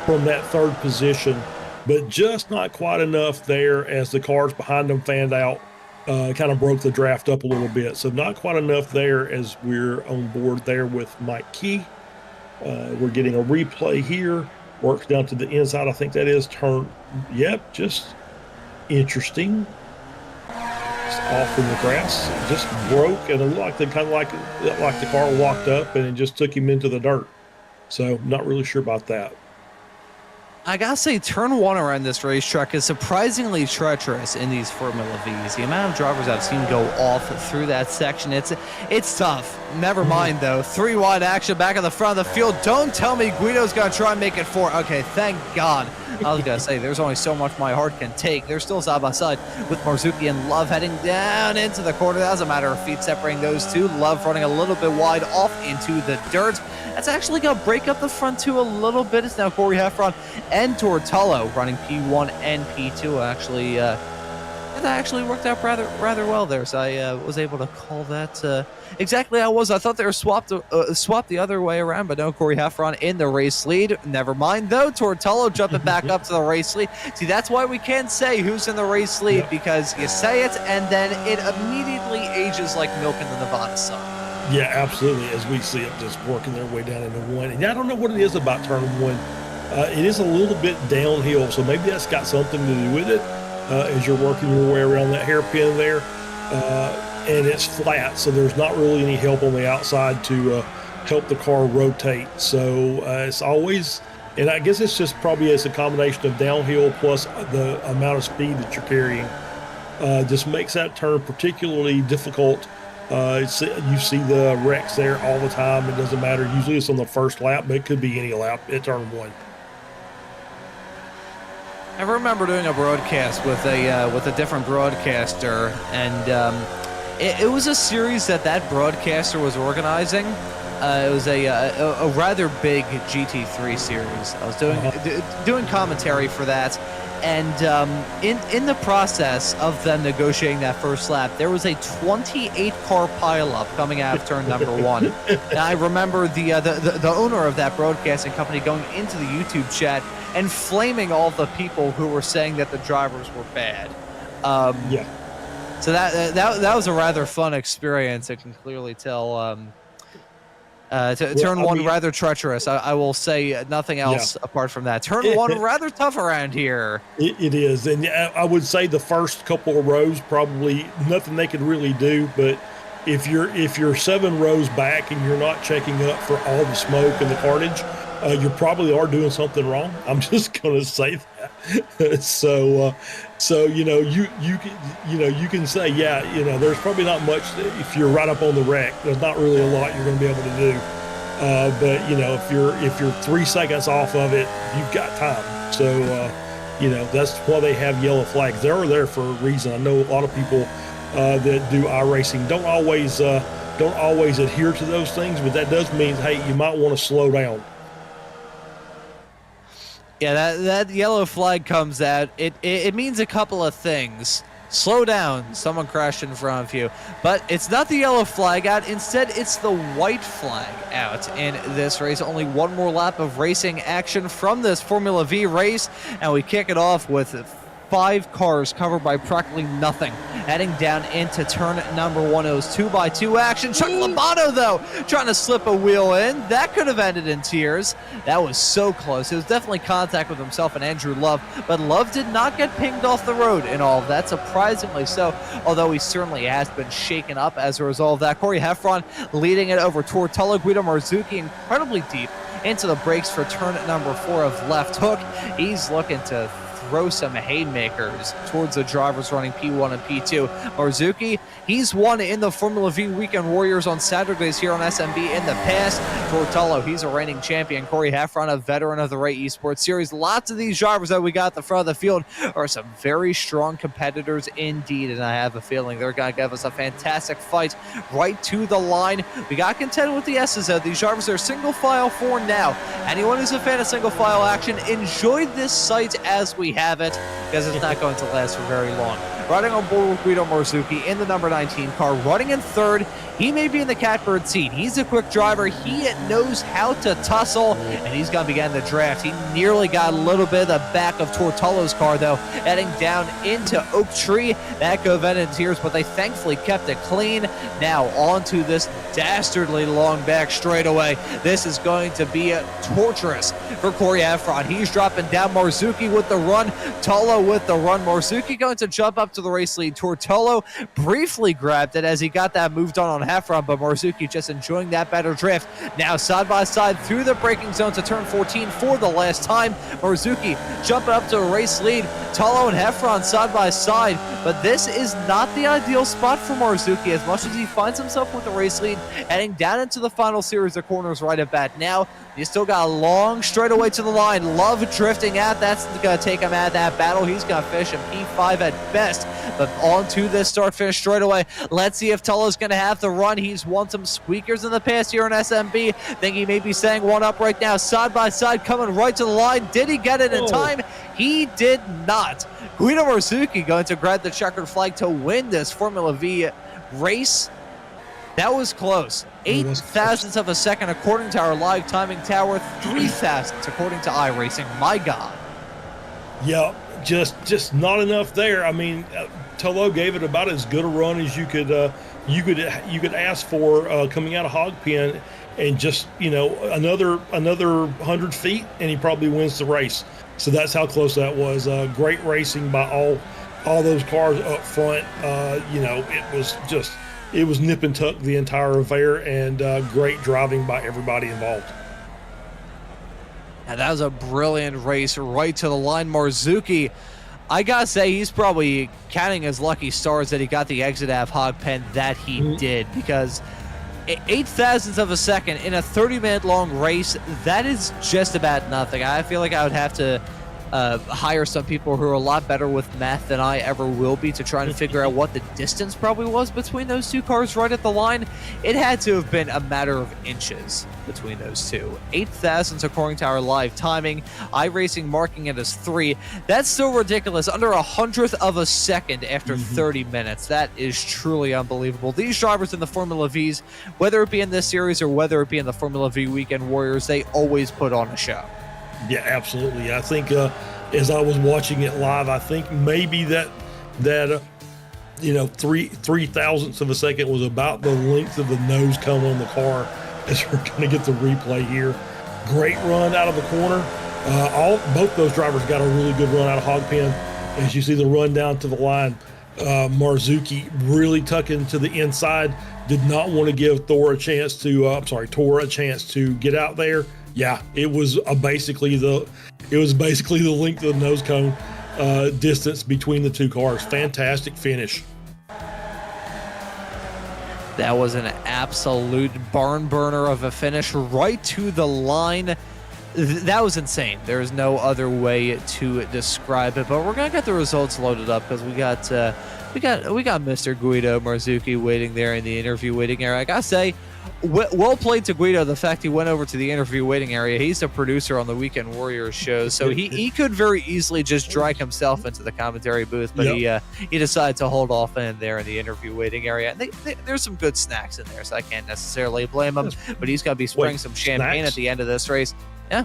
B: from that 3rd position, but just not quite enough there as the cars behind him fanned out, kind of broke the draft up a little bit. So not quite enough there as we're on board there with Mike Key. We're getting a replay here. Works down to the inside. I think that is turn. Yep, just interesting. Off in the grass, just broke, and it looked like the car locked up, and it just took him into the dirt. So not really sure about that.
A: I gotta say, turn 1 around this racetrack is surprisingly treacherous in these Formula Vs. The amount of drivers I've seen go off through that section, it's tough. Never mind, though. 3 wide action back in the front of the field. Don't tell me Guido's gonna try and make it 4. Okay, thank God. I was gonna say, there's only so much my heart can take. They're still side by side with Marzuki and Love heading down into the corner. That was a matter of feet separating those two. Love running a little bit wide off into the dirt. That's actually going to break up the front 2 a little bit. It's now Corey Heffron and Tortello running P1 and P2. Actually, that actually worked out rather well there. So I was able to call that exactly how it was. I thought they were swapped the other way around, but no, Corey Heffron in the race lead. Never mind, though. Tortello jumping back up to the race lead. See, that's why we can't say who's in the race lead, because you say it, and then it immediately ages like milk in the Nevada sun.
B: Yeah, absolutely. As we see it just working their way down into 1. And I don't know what it is about turn 1. It is a little bit downhill, so maybe that's got something to do with it as you're working your way around that hairpin there. And it's flat, so there's not really any help on the outside to help the car rotate. So it's always, and I guess it's just probably it's a combination of downhill plus the amount of speed that you're carrying. Just makes that turn particularly difficult. You see the wrecks there all the time. It doesn't matter. Usually it's on the first lap, but it could be any lap at turn 1.
A: I remember doing a broadcast with a different broadcaster, and it was a series that broadcaster was organizing. It was a rather big GT3 series. I was doing commentary for that. And in the process of them negotiating that first lap, there was a 28-car pileup coming out of turn number 1. And I remember the owner of that broadcasting company going into the YouTube chat and flaming all the people who were saying that the drivers were bad.
B: Yeah.
A: So that was a rather fun experience. I can clearly tell. Turn 1 rather treacherous. I will say nothing else apart from that. Turn 1 rather tough around here.
B: It is, and I would say the first couple of rows probably nothing they could really do. But if you're 7 rows back and you're not checking up for all the smoke and the carnage, you probably are doing something wrong. I'm just going to say that. So you can say, yeah, there's probably not much if you're right up on the wreck. There's not really a lot you're going to be able to do. But if you're 3 seconds off of it, you've got time. So that's why they have yellow flags. They're there for a reason. I know a lot of people that do iRacing don't always adhere to those things, but that does mean, hey, you might want to slow down.
A: Yeah, that yellow flag comes out. It means a couple of things. Slow down, someone crashed in front of you. But it's not the yellow flag out. Instead, it's the white flag out in this race. Only one more lap of racing action from this Formula V race. And we kick it off with 5 cars covered by practically nothing. Heading down into turn number 1, it was 2x2 action. Chuck Labano, though, trying to slip a wheel in. That could have ended in tears. That was so close. It was definitely contact with himself and Andrew Love, but Love did not get pinged off the road in all of that, surprisingly so, although he certainly has been shaken up as a result of that. Corey Heffron leading it over Tortello. Guido Marzucchi incredibly deep into the brakes for turn number 4 of left hook. He's looking to throw some haymakers towards the drivers running P1 and P2. Marzucchi, he's won in the Formula V Weekend Warriors on Saturdays here on SMB in the past. Tortello, he's a reigning champion. Corey Heffron, a veteran of the Ray Esports Series. Lots of these drivers that we got at the front of the field are some very strong competitors indeed, and I have a feeling they're going to give us a fantastic fight right to the line. We got content with the S's, though. These drivers are single file for now. Anyone who's a fan of single file action, enjoy this sight as we have it, because it's not going to last for very long. Riding on board with Guido Marzucchi in the number 19 car, running in third. He may be in the catbird seat. He's a quick driver. He knows how to tussle, and he's going to begin the draft. He nearly got a little bit of the back of Tortello's car, though, heading down into Oak Tree. That could have ended in tears, but they thankfully kept it clean. Now onto this dastardly long back straightaway. This is going to be torturous for Corey Heffron. He's dropping down. Marzucchi with the run. Tullo with the run. Marzucchi going to jump up to the race lead. Tortello briefly grabbed it as he got that moved on Heffron, but Marzucchi just enjoying that better drift. Now side by side through the braking zone to turn 14 for the last time. Marzucchi jumping up to a race lead. Tullo and Heffron side by side, but this is not the ideal spot for Marzucchi as much as he finds himself with the race lead heading down into the final series of corners right at bat. Now he's still got a long straightaway to the line. Love drifting out. That's going to take him out of that battle. He's going to fish in P5 at best, but on to this start-finish straightaway. Let's see if Tullo's going to have the run. He's won some squeakers in the past here in SMB. Think he may be setting one up right now. Side by side, coming right to the line. Did he get it in time? He did not. Guido Marzucchi going to grab the checkered flag to win this Formula V race. That was close. 8 thousandths of a second according to our live timing tower. 3 thousandths according to iRacing. My God.
B: Yeah, just not enough there. I mean, Tullo gave it about as good a run as you could ask for coming out of hog pen, and just another 100 feet, and he probably wins the race. So that's how close that was. Great racing by all those cars up front. It was nip and tuck the entire affair, and great driving by everybody involved.
A: And that was a brilliant race right to the line. Marzucchi, I gotta say, he's probably counting his lucky stars that he got the exit out of hog pen that he did, because 8 thousandths of a second in a 30-minute long race, that is just about nothing. I feel like I would have to hire some people who are a lot better with math than I ever will be to try and figure out what the distance probably was between those two cars right at the line. It had to have been a matter of inches between those two. 8 thousandths according to our live timing. iRacing marking it as 3. That's so ridiculous. Under 100th of a second after 30 minutes. That is truly unbelievable. These drivers in the Formula Vs, whether it be in this series or whether it be in the Formula V Weekend Warriors, they always put on a show.
B: Yeah, absolutely. I think as I was watching it live, I think maybe that 3 thousandths of a second was about the length of the nose cone on the car as we're going to get the replay here. Great run out of the corner. Both those drivers got a really good run out of hog pen. As you see the run down to the line, Marzucchi really tucking to the inside. Did not want to give Tor a chance to get out there, Yeah, it was basically the length of the nose cone distance between the two cars. Fantastic finish.
A: That was an absolute barn burner of a finish, right to the line. That was insane. There's no other way to describe it. But we're gonna get the results loaded up because we got Mr. Guido Marzuki waiting there in the interview waiting area. I gotta say, well played to Guido. The fact he went over to the interview waiting area. He's a producer on the Weekend Warriors show, so he could very easily just drag himself into the commentary booth, but he decided to hold off in there in the interview waiting area. And there's some good snacks in there, so I can't necessarily blame him. But he's gonna be spraying some champagne at the end of this race. Yeah.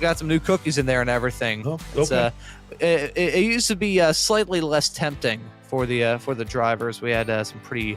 A: Got some new cookies in there and everything. Oh, okay. It used to be slightly less tempting for the drivers. We had some pretty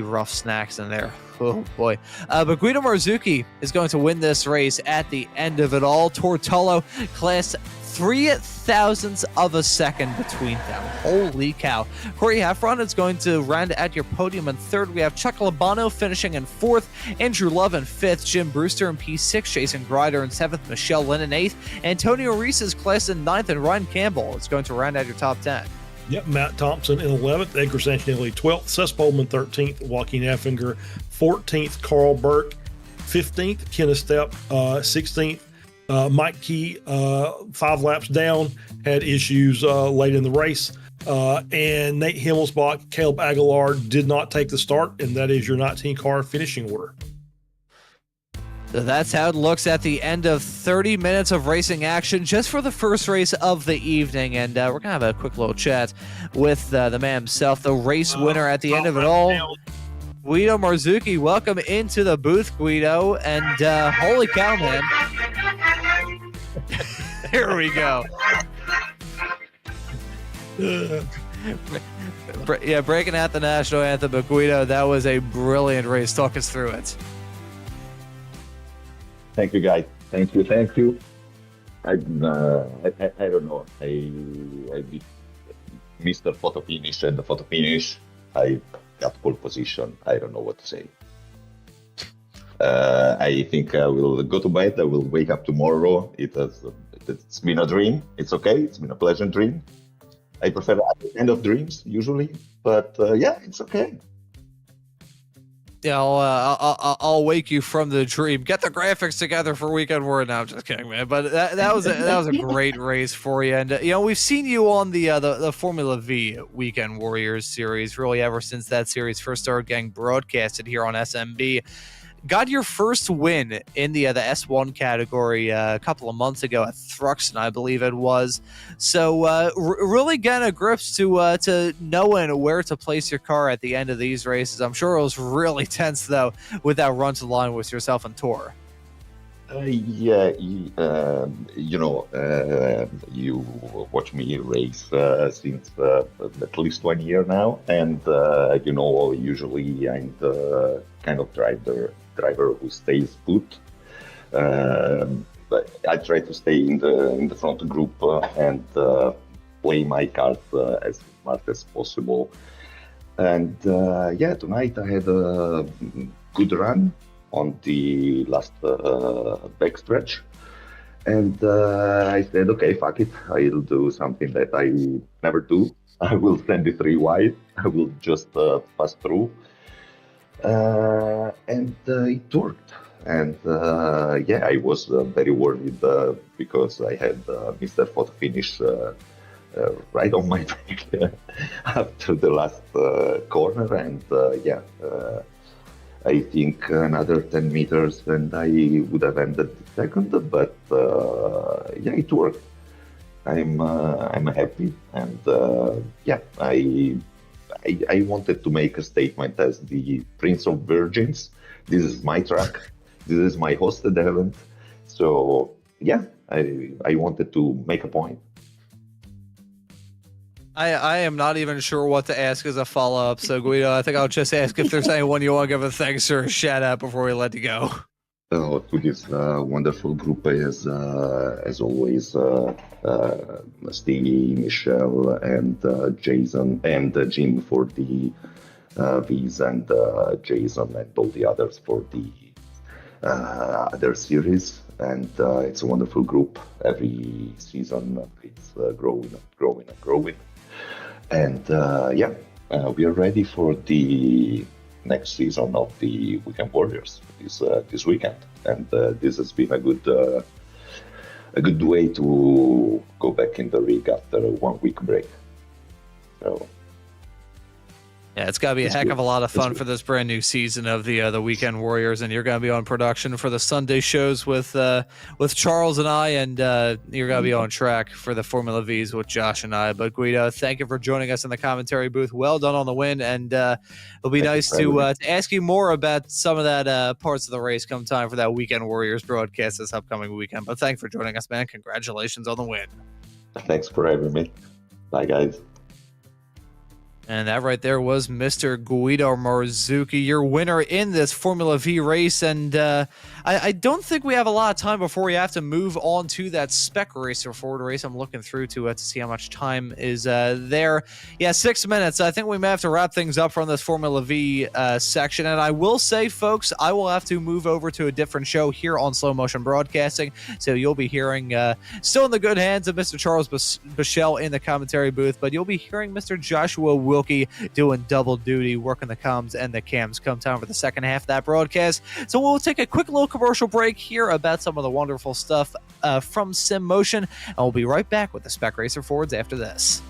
A: rough snacks in there. Oh boy. But Guido Marzuki is going to win this race at the end of it all. Tortolo class 0.003 of a second between them. Holy cow. Corey Heffron is going to round at your podium in third. We have Chuck Labano finishing in fourth, Andrew Love in fifth, Jim Brewster in P6, Jason Grider in seventh, Michelle Lynn in eighth, Antonio Reese's class in ninth, and Ryan Campbell is going to round out your top 10.
B: Yep, Matt Thompson in 11th, Edgar Santinelli 12th, Seth Bowman 13th, Joaquin Effinger 14th, Carl Burke 15th, Kenneth Stepp 16th, Mike Key 5 laps down, had issues late in the race, and Nate Himmelsbach, Caleb Aguilar did not take the start, and that is your 19-car finishing order.
A: So that's how it looks at the end of 30 minutes of racing action just for the first race of the evening. And we're going to have a quick little chat with the man himself, the race winner at the end of it all, Guido Marzuki. Welcome into the booth, Guido. And holy cow, man. Here we go. Yeah, breaking out the national anthem, but Guido, that was a brilliant race. Talk us through it.
C: Thank you, guys. Thank you. I don't know. I missed the photo finish, and the photo finish, I got pole position. I don't know what to say. I think I will go to bed. I will wake up tomorrow. It's been a dream. It's okay. It's been a pleasant dream. I prefer the end of dreams usually, but yeah, it's okay.
A: Yeah, I'll wake you from the dream. Get the graphics together for Weekend Warrior. No, I'm just kidding, man. But that was a great race for you. And we've seen you on the Formula V Weekend Warriors series really ever since that series first started getting broadcasted here on SMB. Got your first win in the S1 category a couple of months ago at Thruxton, I believe it was. So really getting a grips to knowing where to place your car at the end of these races. I'm sure it was really tense, though, with that run to the line with yourself and Tor.
C: Yeah, you watch me race since at least 1 year now, and usually I'm the kind of driver who stays put. But I try to stay in the front group and play my cards as smart as possible. And tonight I had a good run on the last backstretch, and I said, okay, fuck it, I'll do something that I never do. I will send it 3 wide. I will just pass through, and it worked. And I was very worried because I had Mr. Photo Finish right on my back after the last corner, and I think another 10 meters and I would have ended second, but it worked. I'm happy, and I wanted to make a statement as the Prince of Virgins. This is my track. This is my hosted event. So I wanted to make a point.
A: I am not even sure what to ask as a follow-up, so Guido, I think I'll just ask if there's anyone you want to give a thanks or a shout-out before we let you go.
C: To this wonderful group as always, Stevie, Michelle, and Jason, and Jim for the V's, and Jason and all the others for the other series, and it's a wonderful group. Every season it's growing. And we are ready for the next season of the Weekend Warriors this weekend, and this has been a good way to go back in the rig after a 1 week break. So.
A: Yeah, it's got to be a heck of a lot of fun for this brand new season of the Weekend Warriors, and you're going to be on production for the Sunday shows with Charles and I, and you're going to be on track for the Formula Vs with Josh and I. But Guido, thank you for joining us in the commentary booth. Well done on the win, and it'll be nice to ask you more about some of that parts of the race come time for that Weekend Warriors broadcast this upcoming weekend. But thanks for joining us, man. Congratulations on the win.
C: Thanks for having me. Bye, guys.
A: And that right there was Mr. Guido Marzucchi, your winner in this Formula V race. And I don't think we have a lot of time before we have to move on to that Spec race or Ford race. I'm looking through to see how much time is there. Yeah, 6 minutes. I think we may have to wrap things up from this Formula V section. And I will say, folks, I will have to move over to a different show here on Slow Motion Broadcasting. So you'll be hearing, still in the good hands of Mr. Charles Bichelle in the commentary booth, but you'll be hearing Mr. Joshua Wilkie doing double duty, working the comms and the cams come time for the second half of that broadcast. So we'll take a quick little commercial break here about some of the wonderful stuff from Sim Motion, and we'll be right back with the Spec Racer Fords after this.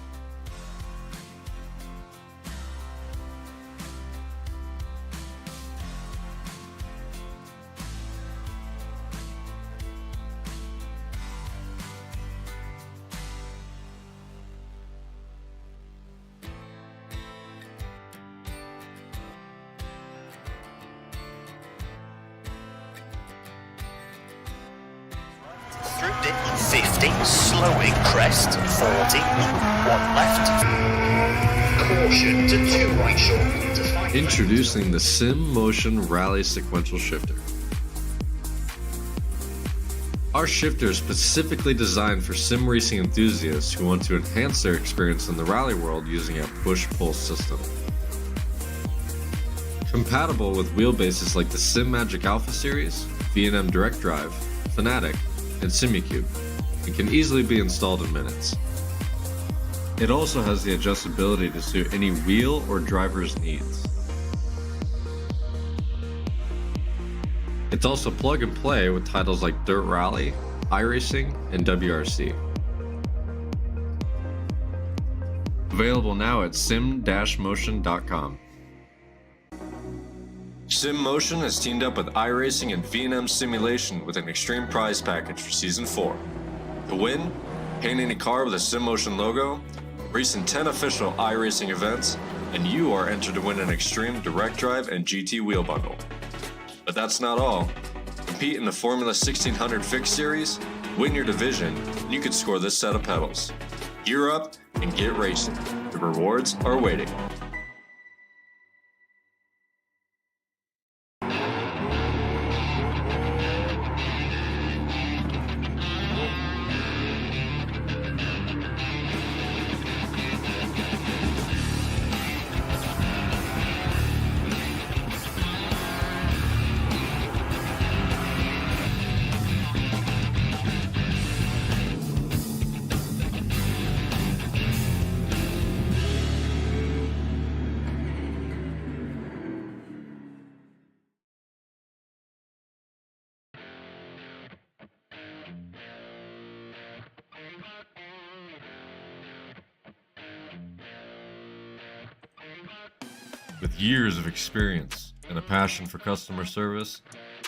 D: Through dip 50, slowing crest 40, 1 left. Caution to 2 right short to 5.
E: Introducing the Sim Motion Rally Sequential Shifter. Our shifter is specifically designed for sim racing enthusiasts who want to enhance their experience in the rally world using a push-pull system. Compatible with wheelbases like the Sim Magic Alpha series, V&M Direct Drive, Fanatic, and Simucube, and can easily be installed in minutes. It also has the adjustability to suit any wheel or driver's needs. It's also plug and play with titles like Dirt Rally, iRacing, and WRC. Available now at sim-motion.com. Sim Motion has teamed up with iRacing and V&M Simulation with an extreme prize package for Season 4. To win, paint any car with a Sim Motion logo, race in 10 official iRacing events, and you are entered to win an extreme direct drive and GT wheel bundle. But that's not all. Compete in the Formula 1600 Fixed Series, win your division, and you could score this set of pedals. Gear up and get racing. The rewards are waiting. With years of experience and a passion for customer service,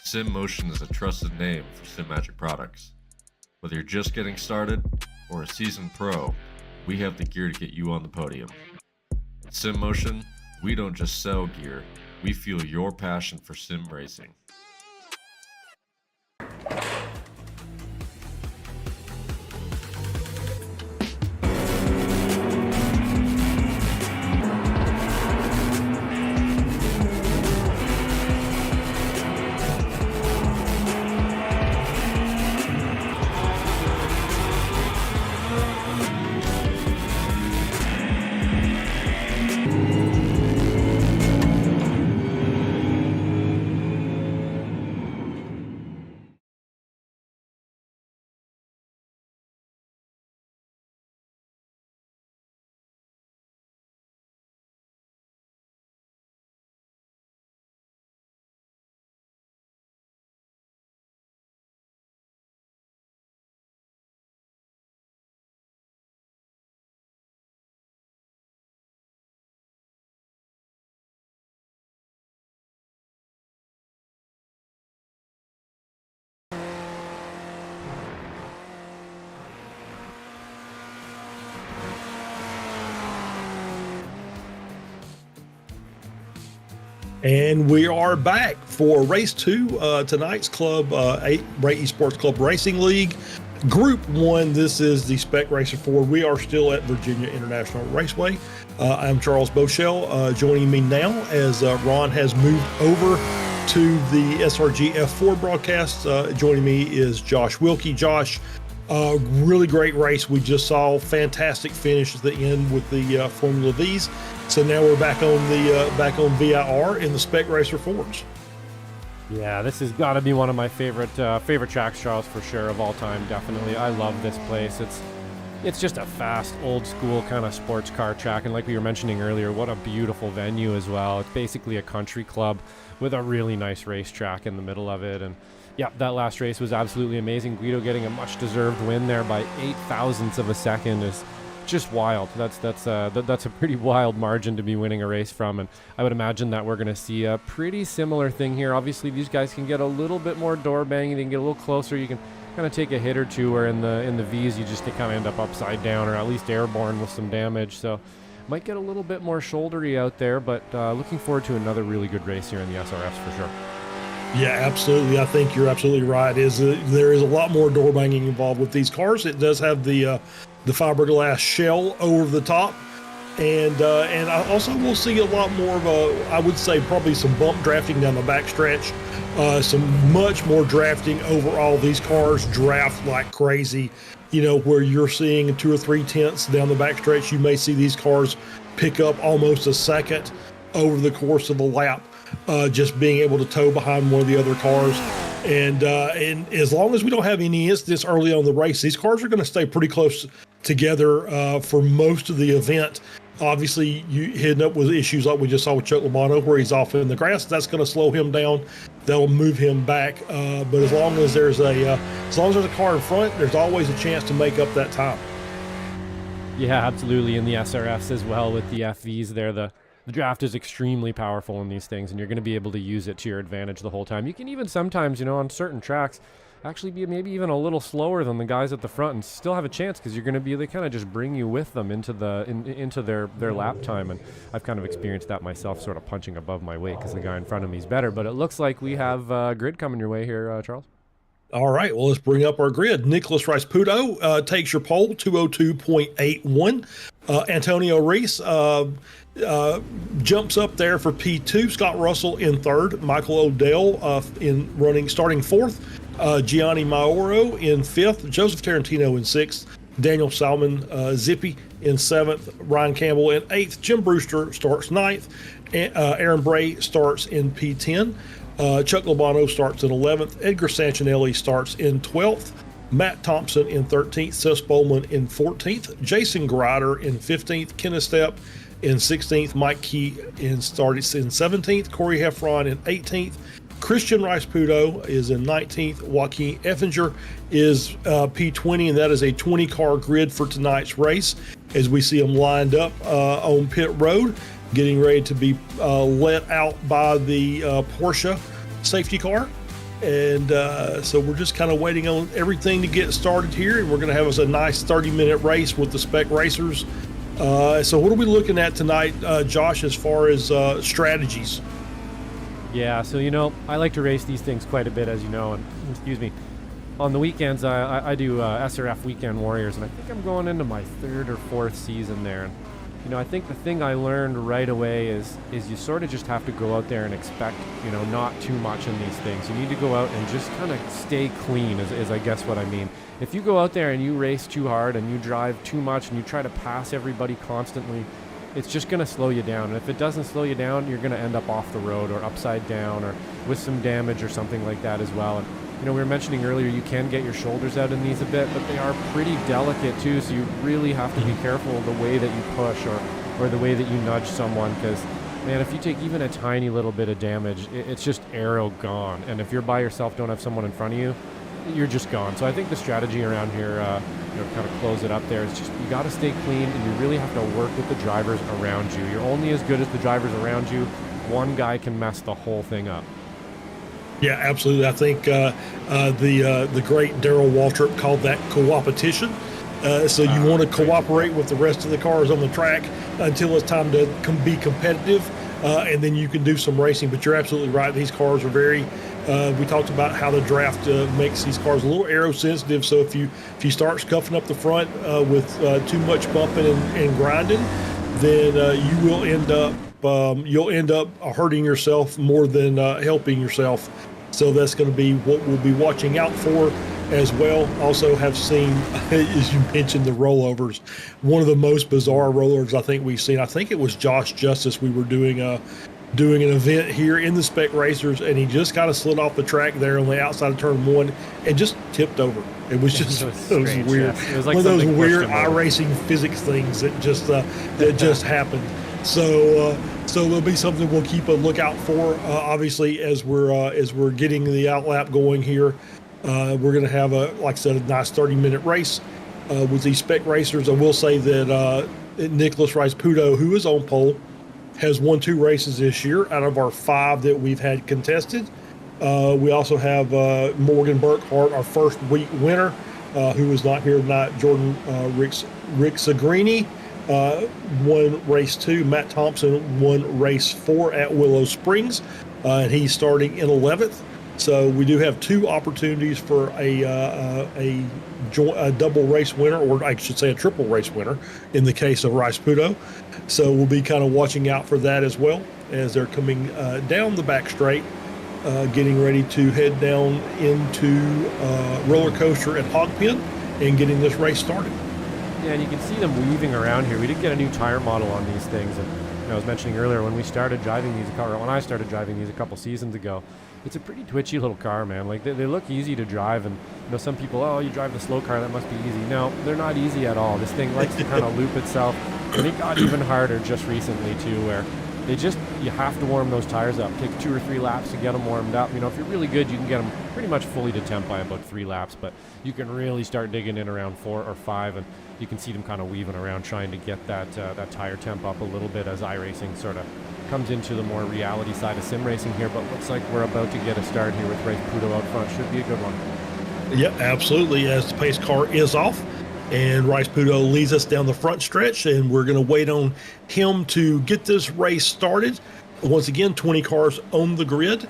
E: Sim Motion is a trusted name for Sim Magic products. Whether you're just getting started or a seasoned pro, we have the gear to get you on the podium. At Sim Motion, we don't just sell gear, we fuel your passion for sim racing.
B: And we are back for race 2, tonight's club, Esports Club Racing League. Group 1, this is the Spec Racer 4. We are still at Virginia International Raceway. I'm Charles Bochelle. Joining me now, as Ron has moved over to the SRG F4 broadcast, joining me is Josh Wilkie. Josh, really great race we just saw. Fantastic finish at the end with the Formula V's. So now we're back on VIR in the Spec Racer 4s.
F: Yeah, this has got to be one of my favorite tracks, Charles, for sure, of all time. Definitely, I love this place. It's just a fast, old school kind of sports car track, and like we were mentioning earlier, what a beautiful venue as well. It's basically a country club with a really nice racetrack in the middle of it. And yeah, that last race was absolutely amazing. Guido getting a much-deserved win there by 0.08 of a second is just wild. That's a pretty wild margin to be winning a race from, and I would imagine that we're going to see a pretty similar thing here. Obviously, these guys can get a little bit more door banging. They can get a little closer. You can kind of take a hit or two, where in the V's you just kind of end up upside down or at least airborne with some damage. So might get a little bit more shouldery out there, but looking forward to another really good race here in the SRFs for sure.
B: Yeah, absolutely. I think you're absolutely right. There is a lot more door banging involved with these cars. It does have the fiberglass shell over the top, and I also will see a lot more of I would say probably some bump drafting down the backstretch, some much more drafting overall. These cars draft like crazy, where you're seeing 2 or 3 tenths down the backstretch. You may see these cars pick up almost a second over the course of the lap, just being able to tow behind one of the other cars. And as long as we don't have any incidents early on in the race, these cars are going to stay pretty close together for most of the event. Obviously, you hitting up with issues like we just saw with Chuck Lomano, where he's off in the grass. That's going to slow him down. That'll move him back. But as long as there's a car in front, there's always a chance to make up that time.
F: Yeah, absolutely. In the SRFs as well with the FVs there, the draft is extremely powerful in these things, and you're going to be able to use it to your advantage the whole time. You can even sometimes, on certain tracks, actually be maybe even a little slower than the guys at the front and still have a chance, because they kind of just bring you with them into their lap time. And I've kind of experienced that myself, sort of punching above my weight because the guy in front of me is better. But it looks like we have grid coming your way here, Charles.
B: All right, well, let's bring up our grid. Nicholas Rice-Puto takes your pole, 202.81. Antonio Reese jumps up there for P2. Scott Russell in third. Michael Odell starting fourth. Gianni Mauro in fifth. Joseph Tarantino in sixth. Daniel Salmon Zippy in seventh. Ryan Campbell in eighth. Jim Brewster starts ninth. Aaron Bray starts in P10. Chuck Lobano starts in 11th. Edgar Sanchinelli starts in 12th. Matt Thompson in 13th. Seth Bowman in 14th. Jason Grider in 15th. Kenneth Stepp in 16th. Mike Key starts in 17th. Corey Heffron in 18th. Christian Rice-Puto is in 19th. Joaquin Effinger is P20, and that is a 20-car grid for tonight's race, as we see them lined up on pit road, getting ready to be let out by the Porsche safety car. And so we're just kind of waiting on everything to get started here, and we're going to have us a nice 30-minute race with the Spec Racers. So what are we looking at tonight, Josh, as far as strategies?
F: Yeah, so I like to race these things quite a bit, as you know, and on the weekends I do SRF Weekend Warriors, and I think I'm going into my 3rd or 4th season there. And I think the thing I learned right away is you sort of just have to go out there and expect not too much in these things. You need to go out and just kind of stay clean, is I guess what I mean. If you go out there and you race too hard and you drive too much and you try to pass everybody constantly, it's just going to slow you down. And if it doesn't slow you down, you're going to end up off the road or upside down or with some damage or something like that as well. And we were mentioning earlier, you can get your shoulders out in these a bit, but they are pretty delicate too, so you really have to be careful the way that you push or the way that you nudge someone, because man, if you take even a tiny little bit of damage, it's just arrow gone. And if you're by yourself, don't have someone in front of you, you're just gone. So I think the strategy around here, kind of close it up there, is just you got to stay clean, and you really have to work with the drivers around you. You're only as good as the drivers around you. One guy can mess the whole thing up.
B: Yeah, absolutely. I think the great Darrell Waltrip called that co-opetition. So you want to cooperate with the rest of the cars on the track until it's time to be competitive. and then you can do some racing. But you're absolutely right. These cars are very. We talked about how the draft makes these cars a little aero sensitive. So if you start scuffing up the front with too much bumping and grinding, then you will end up hurting yourself more than helping yourself. So that's going to be what we'll be watching out for as well. Also have seen, as you mentioned, the rollovers. One of the most bizarre rollovers I think we've seen. I think it was Josh Justice. We were doing an event here in the Spec Racers, and he just kind of slid off the track there on the outside of turn 1 and just tipped over. It was just it was weird.
F: Yeah. It was like
B: one of those weird iRacing physics things that just happened. So there'll be something we'll keep a lookout for. Obviously, as we're getting the outlap going here, we're going to have like I said, a nice 30-minute race with these Spec Racers. I will say that Nicholas Rice-Puto, who is on pole, has won 2 races this year out of our 5 that we've had contested. We also have Morgan Burkhart, our first week winner, who is not here tonight. Jordan Rick Sagrini won race 2. Matt Thompson won race 4 at Willow Springs, and he's starting in 11th. So we do have 2 opportunities for a double race winner, or I should say a triple race winner in the case of Rice-Puto. So we'll be kind of watching out for that as well as they're coming down the back straight, getting ready to head down into roller coaster at Hogpen and getting this race started.
F: Yeah, and you can see them weaving around here. We did get a new tire model on these things, and I was mentioning earlier when I started driving these a couple seasons ago. It's a pretty twitchy little car, man. Like they look easy to drive, and some people, oh, you drive the slow car, that must be easy. No, they're not easy at all. This thing likes to kind of loop itself, and it got even harder just recently too, where you have to warm those tires up. Take 2 or 3 laps to get them warmed up. If you're really good, you can get them pretty much fully to temp by about 3 laps, but you can really start digging in around 4 or 5, and you can see them kind of weaving around trying to get that tire temp up a little bit as iRacing sort of comes into the more reality side of sim racing here. But looks like we're about to get a start here with Rice-Puto out front. Should be a good one.
B: Yep, absolutely, as the pace car is off. And Rice-Puto leads us down the front stretch, and we're going to wait on him to get this race started. Once again, 20 cars on the grid,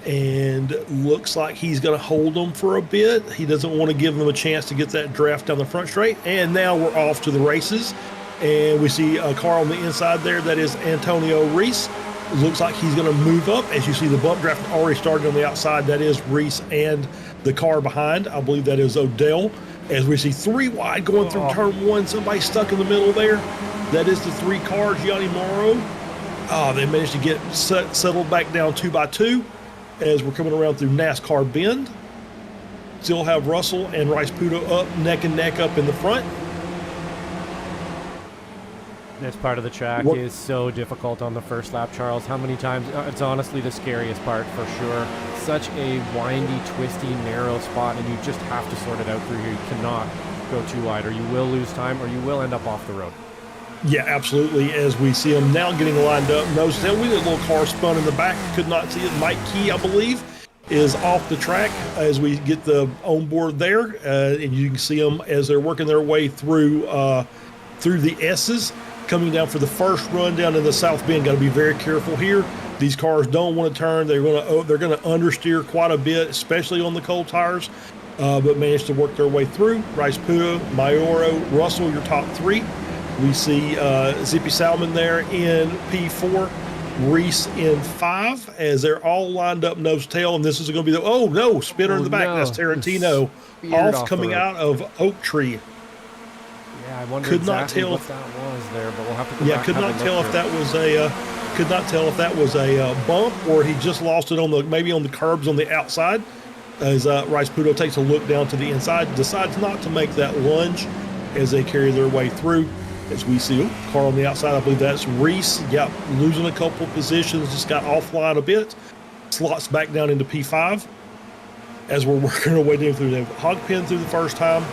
B: and looks like he's going to hold them for a bit. He doesn't want to give them a chance to get that draft down the front straight. And now we're off to the races, and we see a car on the inside there. That is Antonio Reese. Looks like he's going to move up. As you see, the bump draft already started on the outside. That is Reese and the car behind. I believe that is Odell. As we see 3 wide going through turn 1, somebody stuck in the middle there. That is the 3 car, Gianni Morrow. They managed to get settled back down 2 by 2 as we're coming around through NASCAR Bend. Still have Russell and Rice-Puto up, neck and neck up in the front.
F: This part of the track is so difficult on the first lap, Charles. How many times? It's honestly the scariest part for sure. Such a windy, twisty, narrow spot, and you just have to sort it out through here. You cannot go too wide, or you will lose time, or you will end up off the road.
B: Yeah, absolutely. As we see him now getting lined up, nose down. We got a little car spun in the back. Could not see it. Mike Key, I believe, is off the track as we get the onboard there, and you can see them as they're working their way through the S's. Coming down for the first run down in the South Bend. Got to be very careful here. These cars don't want to turn. They're going to understeer quite a bit, especially on the cold tires, but managed to work their way through. Rice-Puto, Mayoro, Russell, your top 3. We see Zippy Salmon there in P4, Reese in 5, as they're all lined up nose tail. And this is going to be spinner in the back. No. That's Tarantino off coming out of Oak Tree.
F: Yeah, I wonder exactly what that was there, but we'll have to go back.
B: Could not tell if that was a bump or he just lost it on the curbs on the outside. As Rice-Puto takes a look down to the inside, decides not to make that lunge as they carry their way through. As we see car on the outside, I believe that's Reese. Yep, losing a couple positions, just got offline a bit. Slots back down into P5 as we're working our way down through the hog pen through the first time.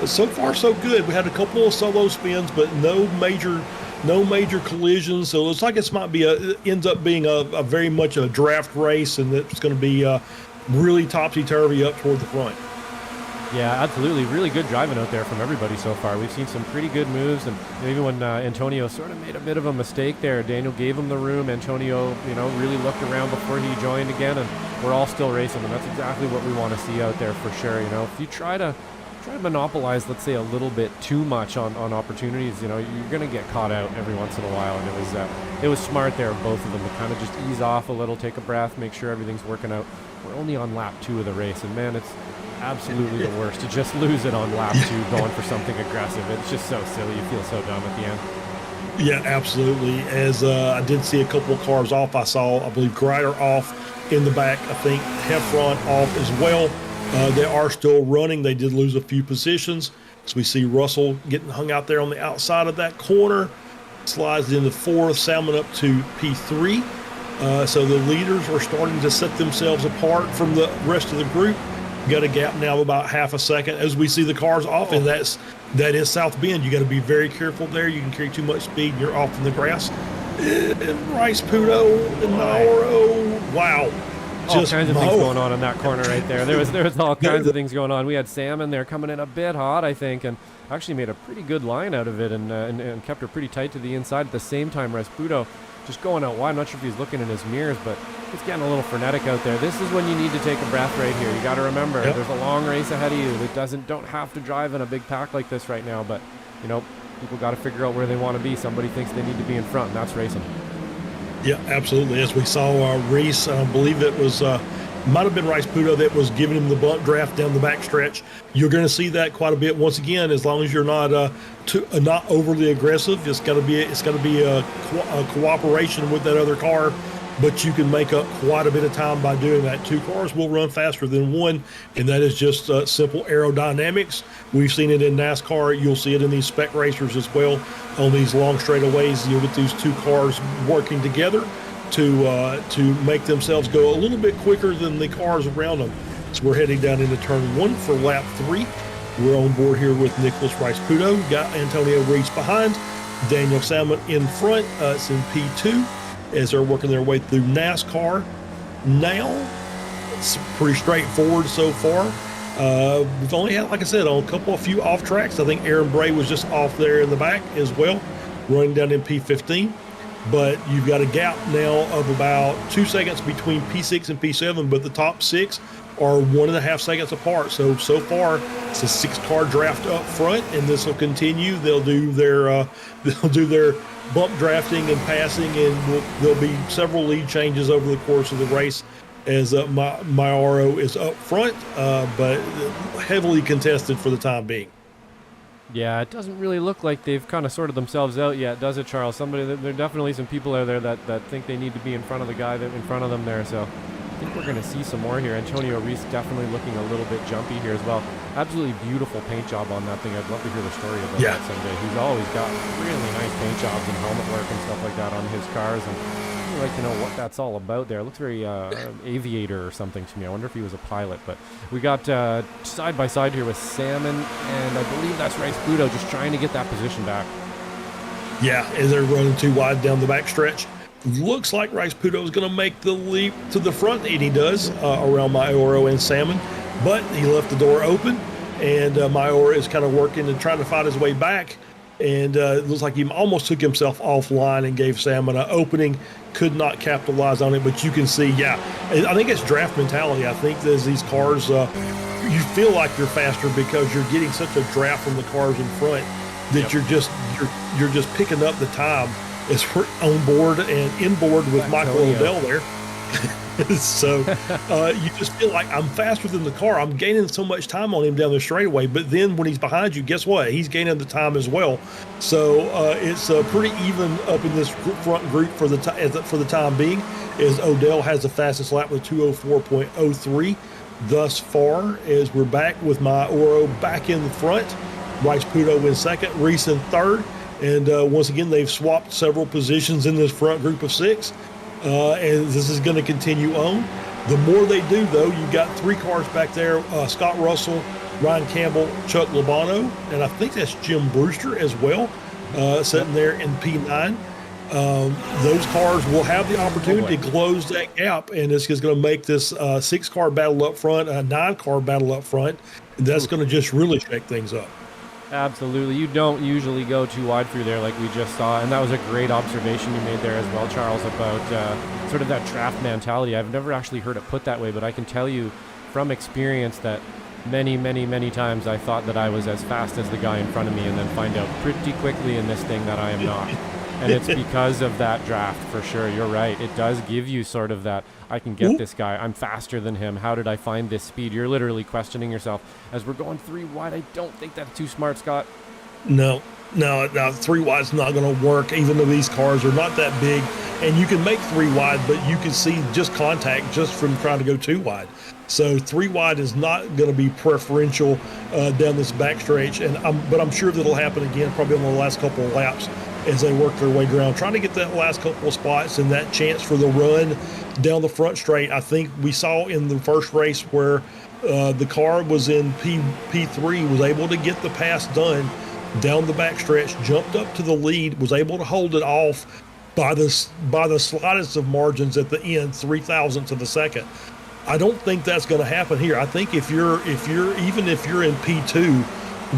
B: So far, so good. We had a couple of solo spins, but no major collisions. So it looks like ends up being a very much a draft race, and it's going to be really topsy-turvy up toward the front.
F: Yeah, absolutely. Really good driving out there from everybody so far. We've seen some pretty good moves, and maybe when Antonio sort of made a bit of a mistake there, Daniel gave him the room. Antonio, really looked around before he joined again, and we're all still racing, and that's exactly what we want to see out there for sure. If you try to monopolize, let's say, a little bit too much on opportunities, you're going to get caught out every once in a while, and it was smart there of both of them to kind of just ease off a little, take a breath, make sure everything's working out. We're only on lap 2 of the race, and man, it's absolutely the worst to just lose it on lap 2 going for something aggressive. It's just so silly. You feel so dumb at the end.
B: Yeah, absolutely. As I did see a couple of cars off, I believe Grider off in the back. I think Heffron off as well. They are still running. They did lose a few positions. So we see Russell getting hung out there on the outside of that corner. Slides into 4th, Salmon up to P3. So the leaders are starting to set themselves apart from the rest of the group. Got a gap now of about half a second as we see the cars off, and that is South Bend. You got to be very careful there. You can carry too much speed and you're off in the grass. And Rice Pudo and Nauro, wow.
F: All kinds of things going on in that corner right there. There was all kinds of things going on. We had Sam in there coming in a bit hot, I think, and actually made a pretty good line out of it and kept her pretty tight to the inside. At the same time, Raspudo just going out wide. I'm not sure if he's looking in his mirrors, but it's getting a little frenetic out there. This is when you need to take a breath right here. You got to remember, there's a long race ahead of you. It don't have to drive in a big pack like this right now, but people got to figure out where they want to be. Somebody thinks they need to be in front, and that's racing.
B: Yeah, absolutely. As we saw Reese, I believe it was might have been Rice Pudo that was giving him the bump draft down the backstretch. You're going to see that quite a bit. Once again, as long as you're not not overly aggressive, it's got to be a cooperation with that other car. But you can make up quite a bit of time by doing that. 2 cars will run faster than one, and that is just simple aerodynamics. We've seen it in NASCAR. You'll see it in these spec racers as well. On these long straightaways, you'll get these 2 cars working together to make themselves go a little bit quicker than the cars around them. So we're heading down into turn 1 for lap 3. We're on board here with Nicholas Rice-Pudo. Got Antonio Reese behind, Daniel Salmon in front. It's in P2 as they're working their way through NASCAR. Now, it's pretty straightforward so far. We've only had, like I said, a few off tracks. I think Aaron Bray was just off there in the back as well, running down in P15. But you've got a gap now of about 2 seconds between P6 and P7, but the top 6 are 1.5 seconds apart. So far, it's a 6-car draft up front, and this will continue. They'll do their bump drafting and passing, and there'll be several lead changes over the course of the race as Mauro is up front, but heavily contested for the time being.
F: Yeah, it doesn't really look like they've kind of sorted themselves out yet, does it, Charles? There are definitely some people out there that think they need to be in front of the guy in front of them there, so I think we're going to see some more here. Antonio Reese definitely looking a little bit jumpy here as well. Absolutely beautiful paint job on that thing. I'd love to hear the story about that someday. He's always got really nice paint jobs and helmet work and stuff like that on his cars, and I'd like to know what that's all about there. It looks very aviator or something to me. I wonder if he was a pilot. But we got side by side here with Salmon, and I believe that's Rice Pudo just trying to get that position back.
B: Yeah, and they're running too wide down the backstretch. Looks like Rice Pudo is going to make the leap to the front, and he does around Mauro and Salmon, but he left the door open, and Mauro is kind of working and trying to fight his way back, and it looks like he almost took himself offline and gave Salmon an opening. Could not capitalize on it, but you can see, I think it's draft mentality. I think there's these cars, you feel like you're faster because you're getting such a draft from the cars in front that you're just picking up the time as we're on board and inboard with Michael Odell there. So you just feel like I'm faster than the car. I'm gaining so much time on him down the straightaway. But then when he's behind you, guess what? He's gaining the time as well. So it's pretty even up in this front group for the time being. As Odell has the fastest lap with 204.03 thus far. As we're back with Mauro back in the front, Rice Pudo in second, Reese in third. And once again, they've swapped several positions in this front group of 6. And this is going to continue on. The more they do, though, you've got 3 cars back there, Scott Russell, Ryan Campbell, Chuck Labano, and I think that's Jim Brewster as well, sitting there in P9. those cars will have the opportunity to close that gap, and it's just going to make this 6-car battle up front, a 9-car battle up front. And that's going to just really shake things up.
F: Absolutely. You don't usually go too wide through there like we just saw, and that was a great observation you made there as well, Charles, about sort of that draft mentality. I've never actually heard it put that way, but I can tell you from experience that many times I thought that I was as fast as the guy in front of me, and then find out pretty quickly in this thing that I am not. And it's because of that draft, for sure. You're right. It does give you sort of that, I can get this guy. I'm faster than him. How did I find this speed? You're literally questioning yourself. As we're going 3 wide, I don't think that's too smart, Scott.
B: No, 3 wide's not going to work, even though these cars are not that big. And you can make 3 wide, but you can see just contact just from trying to go 2 wide. So 3 wide is not going to be preferential down this backstretch. But I'm sure that'll happen again, probably on the last couple of laps as they work their way around, trying to get that last couple of spots and that chance for the run down the front straight. I think we saw in the first race where the car was in P3, was able to get the pass done down the backstretch, jumped up to the lead, was able to hold it off by the slightest of margins at the end, 0.003 of a second. I don't think that's going to happen here. I think if you're in P2,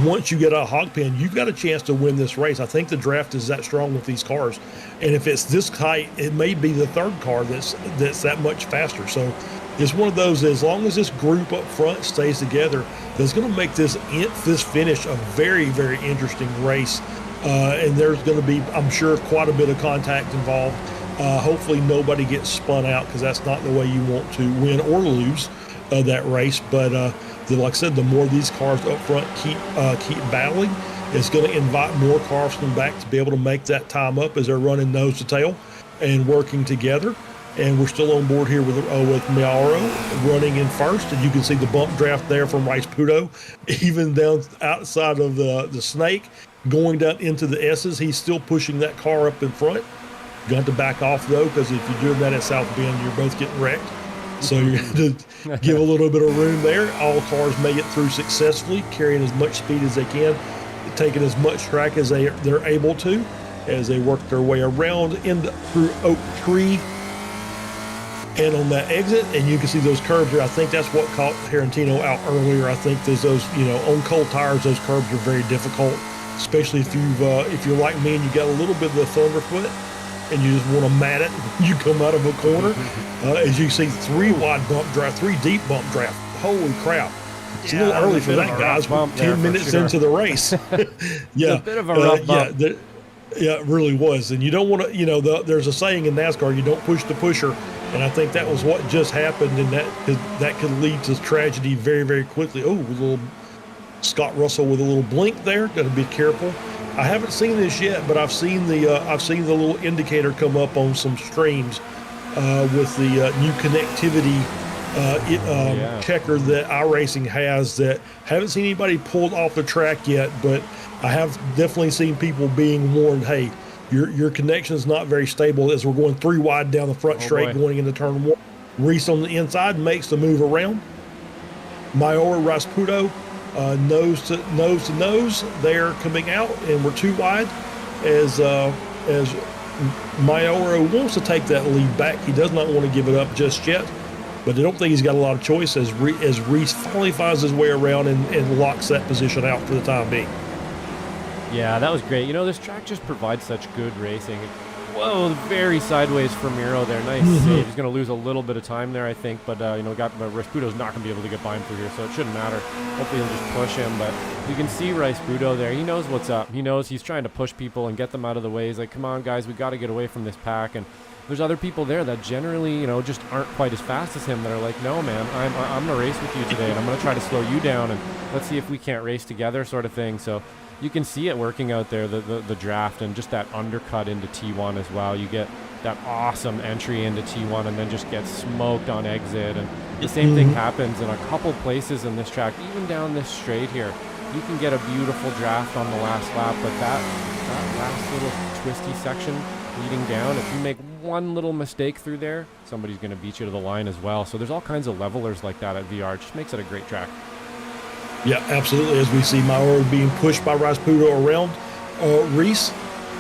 B: once you get a hog pen, you've got a chance to win this race. I think the draft is that strong with these cars, and if it's this tight, it may be the 3rd car that's that much faster. So it's one of those, as long as this group up front stays together, that's going to make this finish a very interesting race. And there's going to be, I'm sure, quite a bit of contact involved. Hopefully nobody gets spun out, because that's not the way you want to win or lose that race. But like I said, the more these cars up front keep battling, it's going to invite more cars from the back to be able to make that time up as they're running nose to tail and working together. And we're still on board here with Mauro running in first, and you can see the bump draft there from Rice Pudo, even down outside of the snake, going down into the S's. He's still pushing that car up in front. Got to back off though, because if you're doing that at South Bend, you're both getting wrecked. So you're going to give a little bit of room there. All cars make it through successfully, carrying as much speed as they can, taking as much track as they're able to, as they work their way around through Oak Tree and on that exit. And you can see those curbs here. I think that's what caught Herentino out earlier. I think there's those, on cold tires, those curbs are very difficult, especially if you're like me and you got a little bit of the thunderfoot and you just want to mat it when you come out of a corner. As you see, 3 wide bump draft, 3 deep bump draft. Holy crap. It's a little early for that, guys. 10 minutes into the race. Yeah.
F: It's a bit of a rough bump.
B: Yeah, it really was. And you don't want to, there's a saying in NASCAR, you don't push the pusher. And I think that was what just happened, and that could lead to tragedy very quickly. Oh, a little Scott Russell with a little blink there. Got to be careful. I haven't seen this yet, but I've seen the little indicator come up on some streams with the new connectivity checker that iRacing has. That haven't seen anybody pulled off the track yet, but I have definitely seen people being warned, hey, your connection is not very stable as we're going 3 wide down the front straight going into turn 1. Reese on the inside makes the move around. Mauro Rasputo, nose to nose. They're coming out, and we're 2 wide as Mauro wants to take that lead back. He does not want to give it up just yet, but I don't think he's got a lot of choice as Reese finally finds his way around and locks that position out for the time being.
F: Yeah, that was great. This track just provides such good racing. Whoa, very sideways for Miro there. Nice save. He's going to lose a little bit of time there, I think, but Rasputo's not going to be able to get by him through here, so it shouldn't matter. Hopefully he'll just push him, but you can see Rasputo there. He knows what's up. He knows he's trying to push people and get them out of the way. He's like, come on, guys, we got to get away from this pack. And there's other people there that generally, just aren't quite as fast as him that are like, no, man, I'm going to race with you today, and I'm going to try to slow you down, and let's see if we can't race together sort of thing. So you can see it working out there, the draft, and just that undercut into T1 as well. You get that awesome entry into T1 and then just get smoked on exit. And the same thing happens in a couple places in this track, even down this straight here. You can get a beautiful draft on the last lap, but that last little twisty section leading down, if you make one little mistake through there, somebody's going to beat you to the line as well. So there's all kinds of levelers like that at VR. It just makes it a great track.
B: Yeah, absolutely. As we see Mauro being pushed by Rasputo around Reese,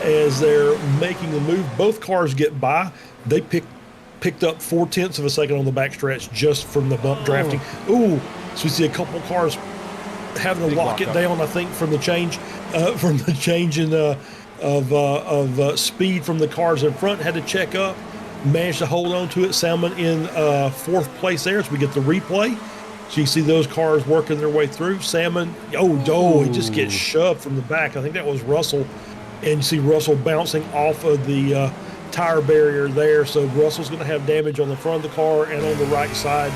B: as they're making the move. Both cars get by. They picked up 0.4 of a second on the backstretch just from the bump drafting. Ooh, so we see a couple of cars having to lock it down, I think, from the change in of speed from the cars in front. Had to check up, managed to hold on to it. Salmon in 4th place there as we get the replay. So you see those cars working their way through. Salmon, he just gets shoved from the back. I think that was Russell. And you see Russell bouncing off of the tire barrier there. So Russell's going to have damage on the front of the car and on the right side.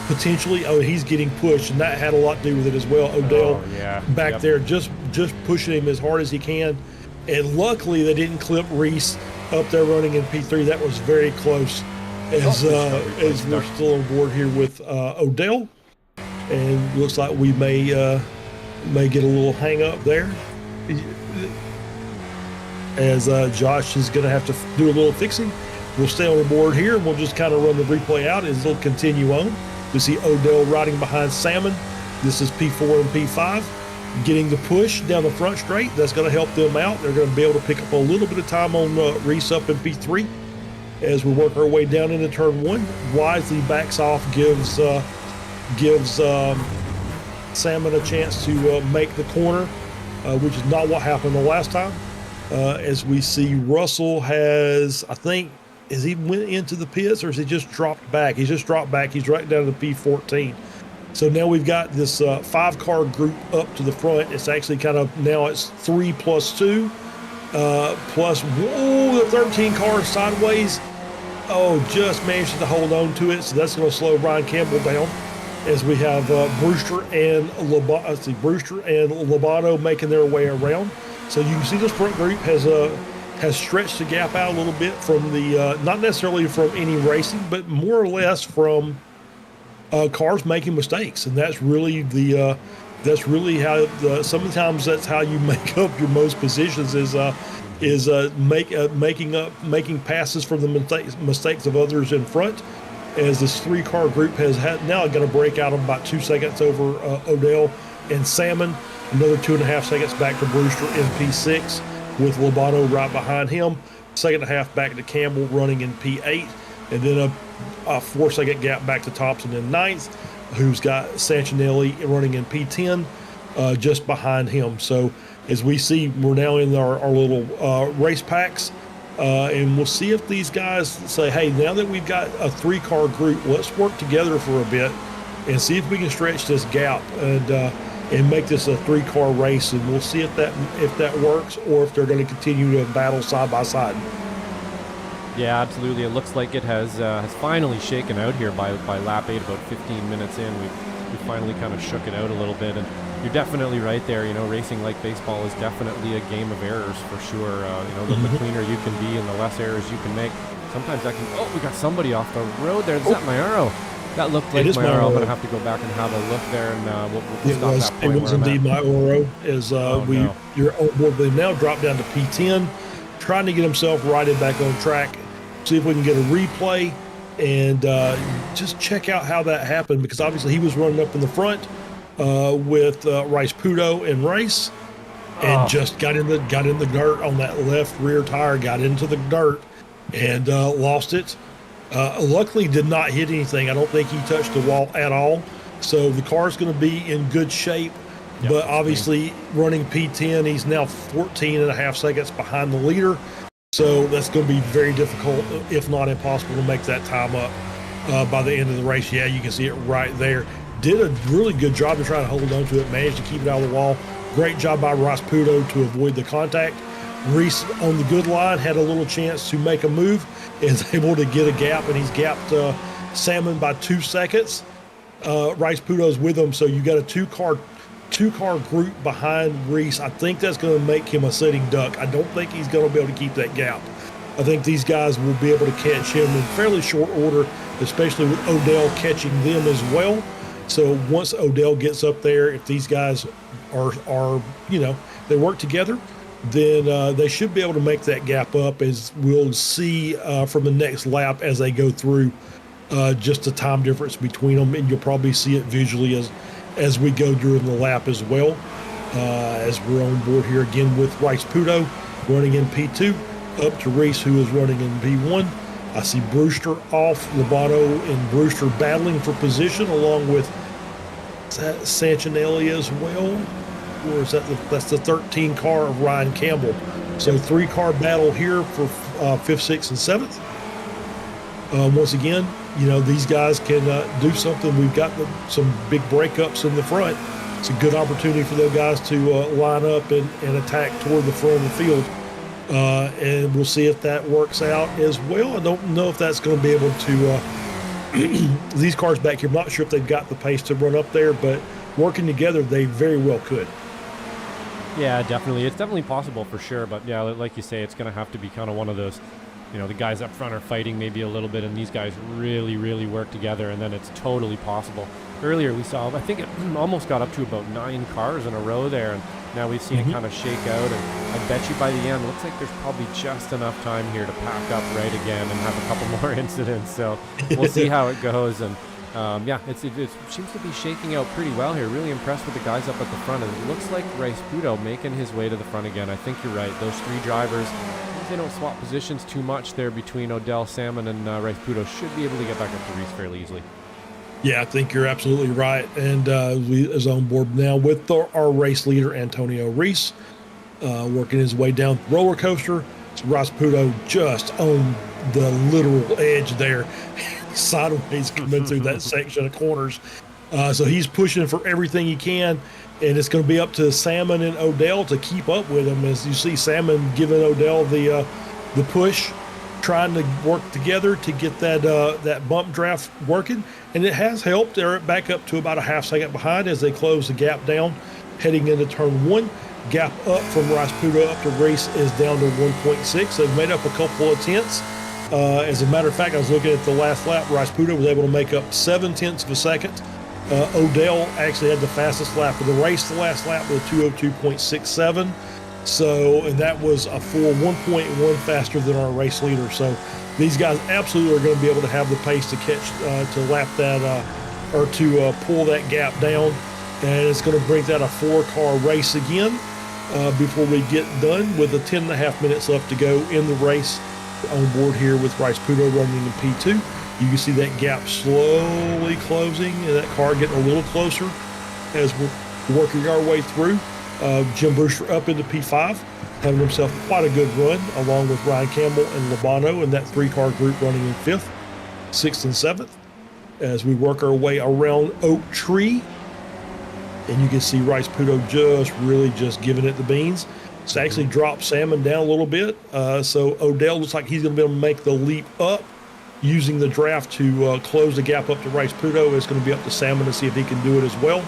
B: Potentially, he's getting pushed, and that had a lot to do with it as well. Odell back there just pushing him as hard as he can. And luckily, they didn't clip Reese up there running in P3. That was very close. As we're still on board here with Odell, and looks like we may get a little hang up there, as Josh is going to have to do a little fixing. We'll stay on the board here, and we'll just kind of run the replay out as it'll continue on. We see Odell riding behind Salmon. This is P4 and P5. Getting the push down the front straight. That's going to help them out. They're going to be able to pick up a little bit of time on Reese up in P3. As we work our way down into turn 1, wisely backs off, gives Salmon a chance to make the corner, which is not what happened the last time. As we see Russell has, I think, has he went into the pits or has he just dropped back? He's just dropped back. He's right down to P14. So now we've got this 5-car group up to the front. It's actually kind of, now it's 3 plus 2, plus, the 13 cars sideways. Just managed to hold on to it. So that's going to slow Ryan Campbell down as we have Brewster and Lobato making their way around. So you can see this front group has stretched the gap out a little bit from the, not necessarily from any racing, but more or less from cars making mistakes. And that's really how sometimes that's how you make up your most positions is making passes from the mistakes of others in front. As this 3-car group has now got to break out of about 2 seconds over Odell and Salmon, another 2.5 seconds back to Brewster in P6 with Lobato right behind him. 2.5 back to Campbell running in P8, and then a 4-second gap back to Thompson in 9th, who's got Sancinelli running in P10 just behind him. So as we see, we're now in our little race packs, and we'll see if these guys say, hey, now that we've got a 3-car group, let's work together for a bit and see if we can stretch this gap and make this a 3-car race. And we'll see if that works, or if they're going to continue to battle side by side.
F: Yeah, absolutely. It looks like it has finally shaken out here by lap 8, about 15 minutes in. We finally kind of shook it out a little bit, and you're definitely right there. Racing like baseball is definitely a game of errors for sure. The cleaner you can be and the less errors you can make. Sometimes that can. Oh, we got somebody off the road there. Is that Mauro? That looked like Mauro. I'm gonna have to go back and have a look there, and we'll stop that point.
B: It was indeed Mauro. You're on board. They've now dropped down to P10, trying to get himself righted back on track. See if we can get a replay and just check out how that happened, because obviously he was running up in the front with Rice Pudo and Race, and just got in the dirt on that left rear tire, got into the dirt and lost it. Luckily did not hit anything. I don't think he touched the wall at all. So the car's going to be in good shape, but obviously running P10, he's now 14.5 seconds behind the leader. So that's going to be very difficult, if not impossible, to make that time up by the end of the race. Yeah, you can see it right there. Did a really good job to try to hold on to it, managed to keep it out of the wall. Great job by Ross Pudo to avoid the contact. Reese on the good line had a little chance to make a move, is able to get a gap, and he's gapped Salmon by 2 seconds. Rice Pudo's with him, so you got a two-car group behind Reese. I think that's going to make him a sitting duck. I don't think he's going to be able to keep that gap. I think these guys will be able to catch him in fairly short order, especially with Odell catching them as well. So once Odell gets up there, if these guys are they work together, then they should be able to make that gap up, as we'll see from the next lap as they go through, just the time difference between them, and you'll probably see it visually as we go during the lap as well. as we're on board here again with Rice Pudo running in P2, up to Reese, who is running in P1. I see Brewster off, Lobato and Brewster battling for position, along with Sancinelli as well. Or is that's the 13 car of Ryan Campbell. So 3-car battle here for 5th, 6th, and 7th. Once again, these guys can do something. We've got some big breakups in the front. It's a good opportunity for those guys to line up and attack toward the front of the field. And we'll see if that works out as well. I don't know if that's going to be able to these cars back here, I'm not sure if they've got the pace to run up there, but working together, they very well could.
F: Yeah, definitely. It's definitely possible for sure. But yeah, like you say, it's going to have to be kind of one of those, the guys up front are fighting maybe a little bit, and these guys really, really work together, and then it's totally possible. Earlier we saw, I think it almost got up to about 9 cars in a row there, and now we've seen it kind of shake out, and I bet you by the end, it looks like there's probably just enough time here to pack up right again and have a couple more incidents. So we'll see how it goes. And yeah, it seems to be shaking out pretty well here. Really impressed with the guys up at the front. And it looks like Rice Pudo making his way to the front again. I think you're right. Those 3 drivers, they don't swap positions too much there between Odell, Salmon, and Rice Pudo. Should be able to get back up to Reese fairly easily.
B: Yeah, I think you're absolutely right. And we is on board now with our race leader, Antonio Reese, working his way down the roller coaster. So Rice Pudo just on the literal edge there, sideways coming through that section of corners. So he's pushing for everything he can, and it's going to be up to Salmon and Odell to keep up with him. As you see Salmon giving Odell the push, trying to work together to get that bump draft working, and it has helped. They're back up to about a half second behind as they close the gap down, heading into turn 1. Gap up from Rice Pudo up to Reese is down to 1.6. They've made up a couple of tenths. As a matter of fact, I was looking at the last lap. Rice Pudo was able to make up 7/10 of a second. Odell actually had the fastest lap of the race the last lap with 2:02.67. So, and that was a full 1.1 faster than our race leader. So these guys absolutely are going to be able to have the pace to catch, to lap that, or to pull that gap down. And it's going to bring that a 4-car race again before we get done with the 10.5 minutes left to go in the race. On board here with Rice Pudo running in P2. You can see that gap slowly closing and that car getting a little closer as we're working our way through. Jim Brewster up into P5, having himself quite a good run, along with Ryan Campbell and Lobato and that 3-car group running in 5th, 6th, and 7th. As we work our way around Oak Tree, and you can see Rice Pudo just giving it the beans. It's actually dropped Salmon down a little bit. So Odell looks like he's going to be able to make the leap up using the draft to close the gap up to Rice Pudo. It's going to be up to Salmon to see if he can do it as well.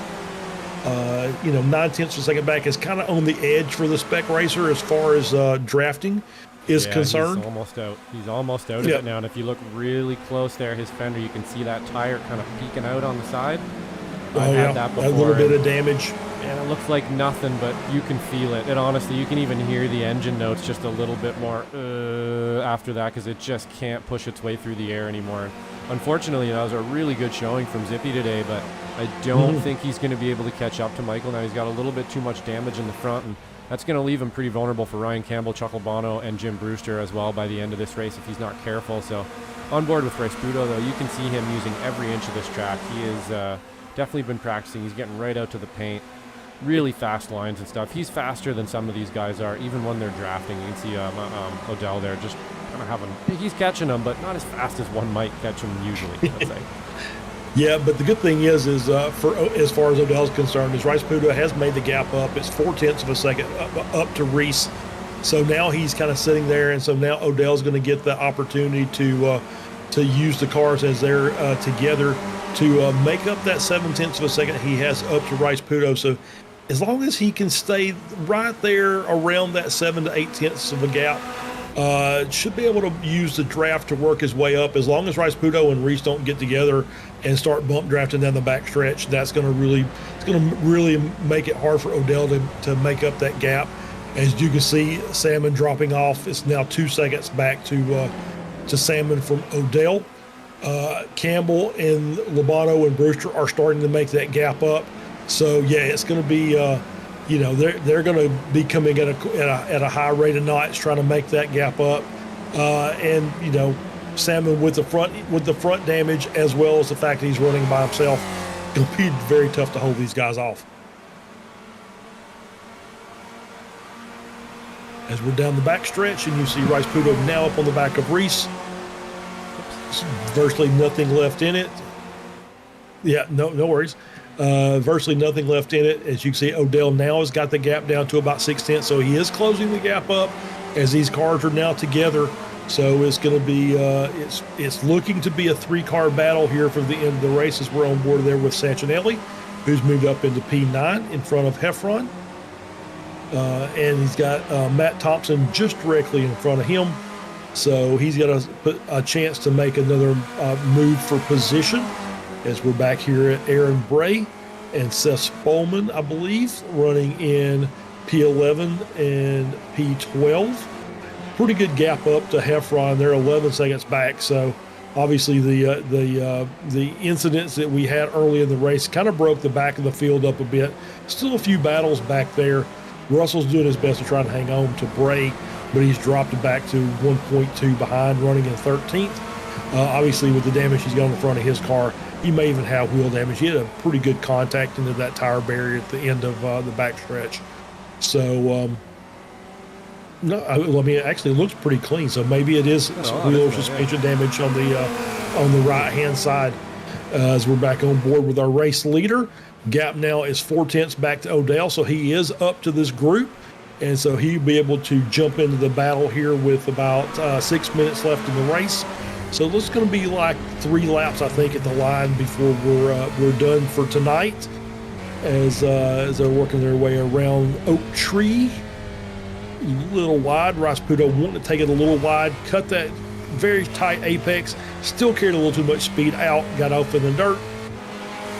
B: 9/10 of a second back is kind of on the edge for the Spec racer as far as drafting is concerned.
F: He's almost out. He's almost out of it now. And if you look really close there, his fender, you can see that tire kind of peeking out on the side. I've had that before.
B: A little bit of damage.
F: And it looks like nothing, but you can feel it. And honestly, you can even hear the engine notes just a little bit more after that, because it just can't push its way through the air anymore. Unfortunately, that was a really good showing from Zippy today, but I don't think he's going to be able to catch up to Michael now. He's got a little bit too much damage in the front, and that's going to leave him pretty vulnerable for Ryan Campbell, Chuck Albano, and Jim Brewster as well by the end of this race if he's not careful. So on board with Rice Pudo, though, you can see him using every inch of this track. He has definitely been practicing. He's getting right out to the paint. Really fast lines and stuff. He's faster than some of these guys are, even when they're drafting. You can see Odell there just kind of having, he's catching them, but not as fast as one might catch them usually, let's say.
B: Yeah, but the good thing is for as far as Odell's concerned, is Rice Pudo has made the gap up. It's 4/10 of a second up to Reese. So now he's kind of sitting there, and so now Odell's going to get the opportunity to use the cars as they're together to make up that 7/10 of a second he has up to Rice Pudo. So as long as he can stay right there around that 7 to 8/10 of a gap, should be able to use the draft to work his way up. As long as Rice Pudo and Reese don't get together and start bump drafting down the back stretch, that's going to really make it hard for Odell to make up that gap. As you can see, Salmon dropping off. It's now 2 seconds back to Salmon from Odell. Campbell and Lobato and Brewster are starting to make that gap up. So yeah, it's going to be they're going to be coming at a high rate of knots, trying to make that gap up, and Salmon with the front damage, as well as the fact that he's running by himself, it'll be very tough to hold these guys off. As we're down the back stretch, and you see Rice Pudo now up on the back of Reese. Virtually nothing left in it. Yeah, no worries. Virtually nothing left in it. As you can see, Odell now has got the gap down to about 6/10, so he is closing the gap up as these cars are now together. So it's going to be, it's looking to be a 3-car battle here for the end of the race, as we're on board there with Santinelli, who's moved up into P9 in front of Heffron. And he's got Matt Thompson just directly in front of him. So he's got a chance to make another move for position, as we're back here at Aaron Bray and Seth Spolman, I believe, running in P11 and P12. Pretty good gap up to Heffron. They're 11 seconds back. So obviously the incidents that we had early in the race kind of broke the back of the field up a bit. Still a few battles back there. Russell's doing his best to try and hang on to Bray, but he's dropped it back to 1.2 behind, running in 13th. Obviously, with the damage he's got on the front of his car, he may even have wheel damage. He had a pretty good contact into that tire barrier at the end of the back stretch. So, actually, it looks pretty clean. So maybe it is wheel suspension damage on the right-hand side. As we're back on board with our race leader. Gap now is 4/10 back to Odell, so he is up to this group, and so he'll be able to jump into the battle here with about 6 minutes left in the race. So it's going to be like 3 laps, I think, at the line before we're done for tonight, as they're working their way around Oak Tree. A little wide. Rice Pudo wanting to take it a little wide, cut that very tight apex, still carried a little too much speed out, got off in the dirt.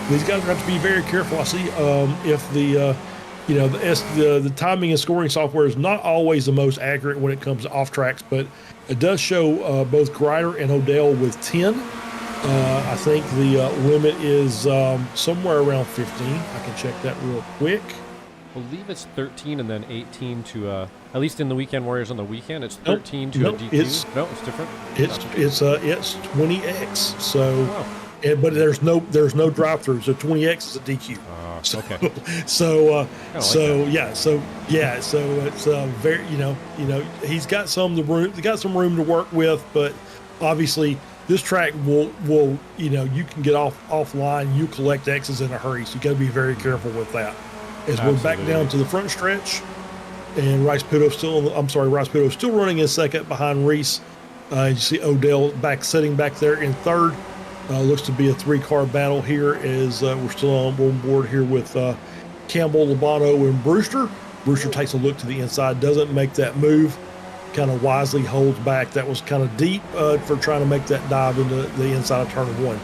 B: These guys have to be very careful. I see if the timing and scoring software is not always the most accurate when it comes to off tracks, but it does show both Grider and Odell with 10. I think the limit is somewhere around 15. I can check that real quick.
F: I believe it's 13 and then 18 to at least in the Weekend Warriors on the weekend, it's 13 to a DQ. It's different.
B: It's 20x. So.
F: Wow.
B: But there's no drive-through, so 20x is a DQ.
F: Okay.
B: So it's very he's got some room. He got some room to work with, but obviously this track will you can get offline. You collect X's in a hurry, so you got to be very careful with that. As we're back down to the front stretch, and Rice Pudo still running in second behind Reese. You see Odell sitting back there in third. Looks to be a 3-car battle here, as we're still on board here with Campbell, Labano, and Brewster. Brewster takes a look to the inside, doesn't make that move, kind of wisely holds back. That was kind of deep for trying to make that dive into the inside of turn 1.